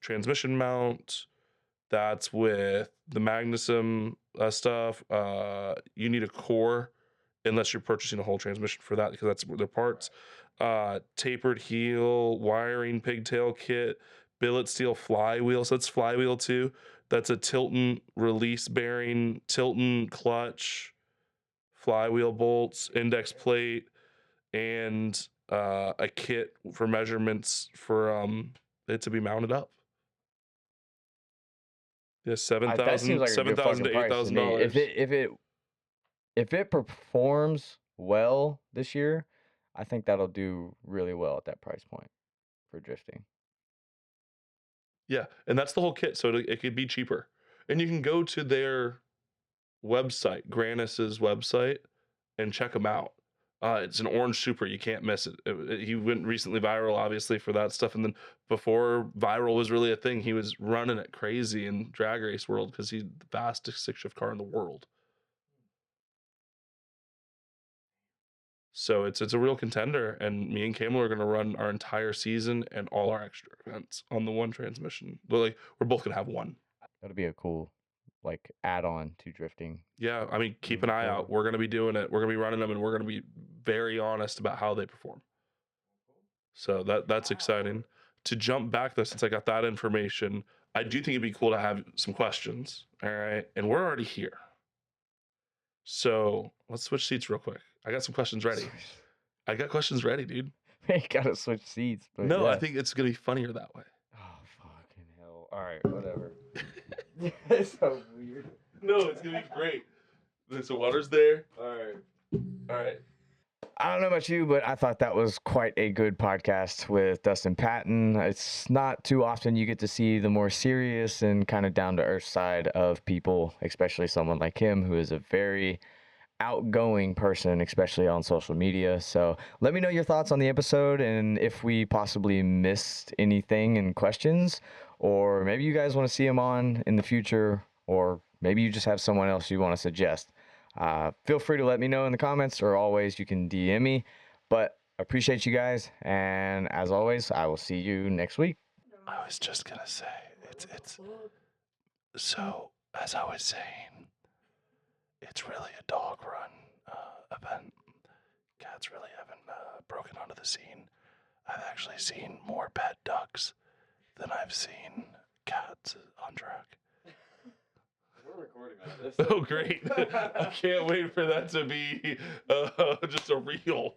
transmission mount. That's with the Magnusum stuff. You need a core unless you're purchasing a whole transmission for that because that's their parts. Tapered heel, wiring pigtail kit, billet steel flywheel. So that's flywheel too. That's a Tilton release bearing, Tilton clutch, flywheel bolts, index plate, and a kit for measurements for it to be mounted up. Yeah, $7,000
like
to $8,000.
If it performs well this year, I think that'll do really well at that price point for drifting.
Yeah, and that's the whole kit, so it could be cheaper. And you can go to their website, Granas's website, and check them out. It's an orange super, you can't miss it. He went recently viral, obviously, for that stuff, and then before viral was really a thing, he was running it crazy in drag race world because he's the fastest stick-shift car in the world. So it's a real contender, and me and Camel are gonna run our entire season and all our extra events on the one transmission. But like we're both gonna have one.
That'll be a cool like add-on to drifting.
Yeah, I mean, keep an
Moving
eye
forward.
out. We're gonna be doing it. We're gonna be running them, and we're gonna be very honest about how they perform. So that's exciting. To jump back though, since I got that information, I do think it'd be cool to have some questions. All right, and we're already here. So let's switch seats real quick. I got some questions ready. I got questions ready, dude.
We gotta switch seats. But
No,
yeah.
I think it's gonna be funnier that way.
Oh fucking hell! All right, whatever. It's so weird.
No, it's gonna be great. So water's there. All right.
I don't know about you, but I thought that was quite a good podcast with Dustin Patton. It's not too often you get to see the more serious and kind of down to earth side of people, especially someone like him who is a very outgoing person, especially on social media. So let me know your thoughts on the episode and if we possibly missed anything in questions, or maybe you guys want to see him on in the future, or maybe you just have someone else you want to suggest. Feel free to let me know in the comments, or always you can DM me. But appreciate you guys, and as always, I will see you next week.
I was just gonna say it's so as I was saying, it's really a dog run event. Cats really haven't broken onto the scene. I've actually seen more pet ducks than I've seen cats on track.
We're recording on this.
Oh, great. I can't wait for that to be just a reel.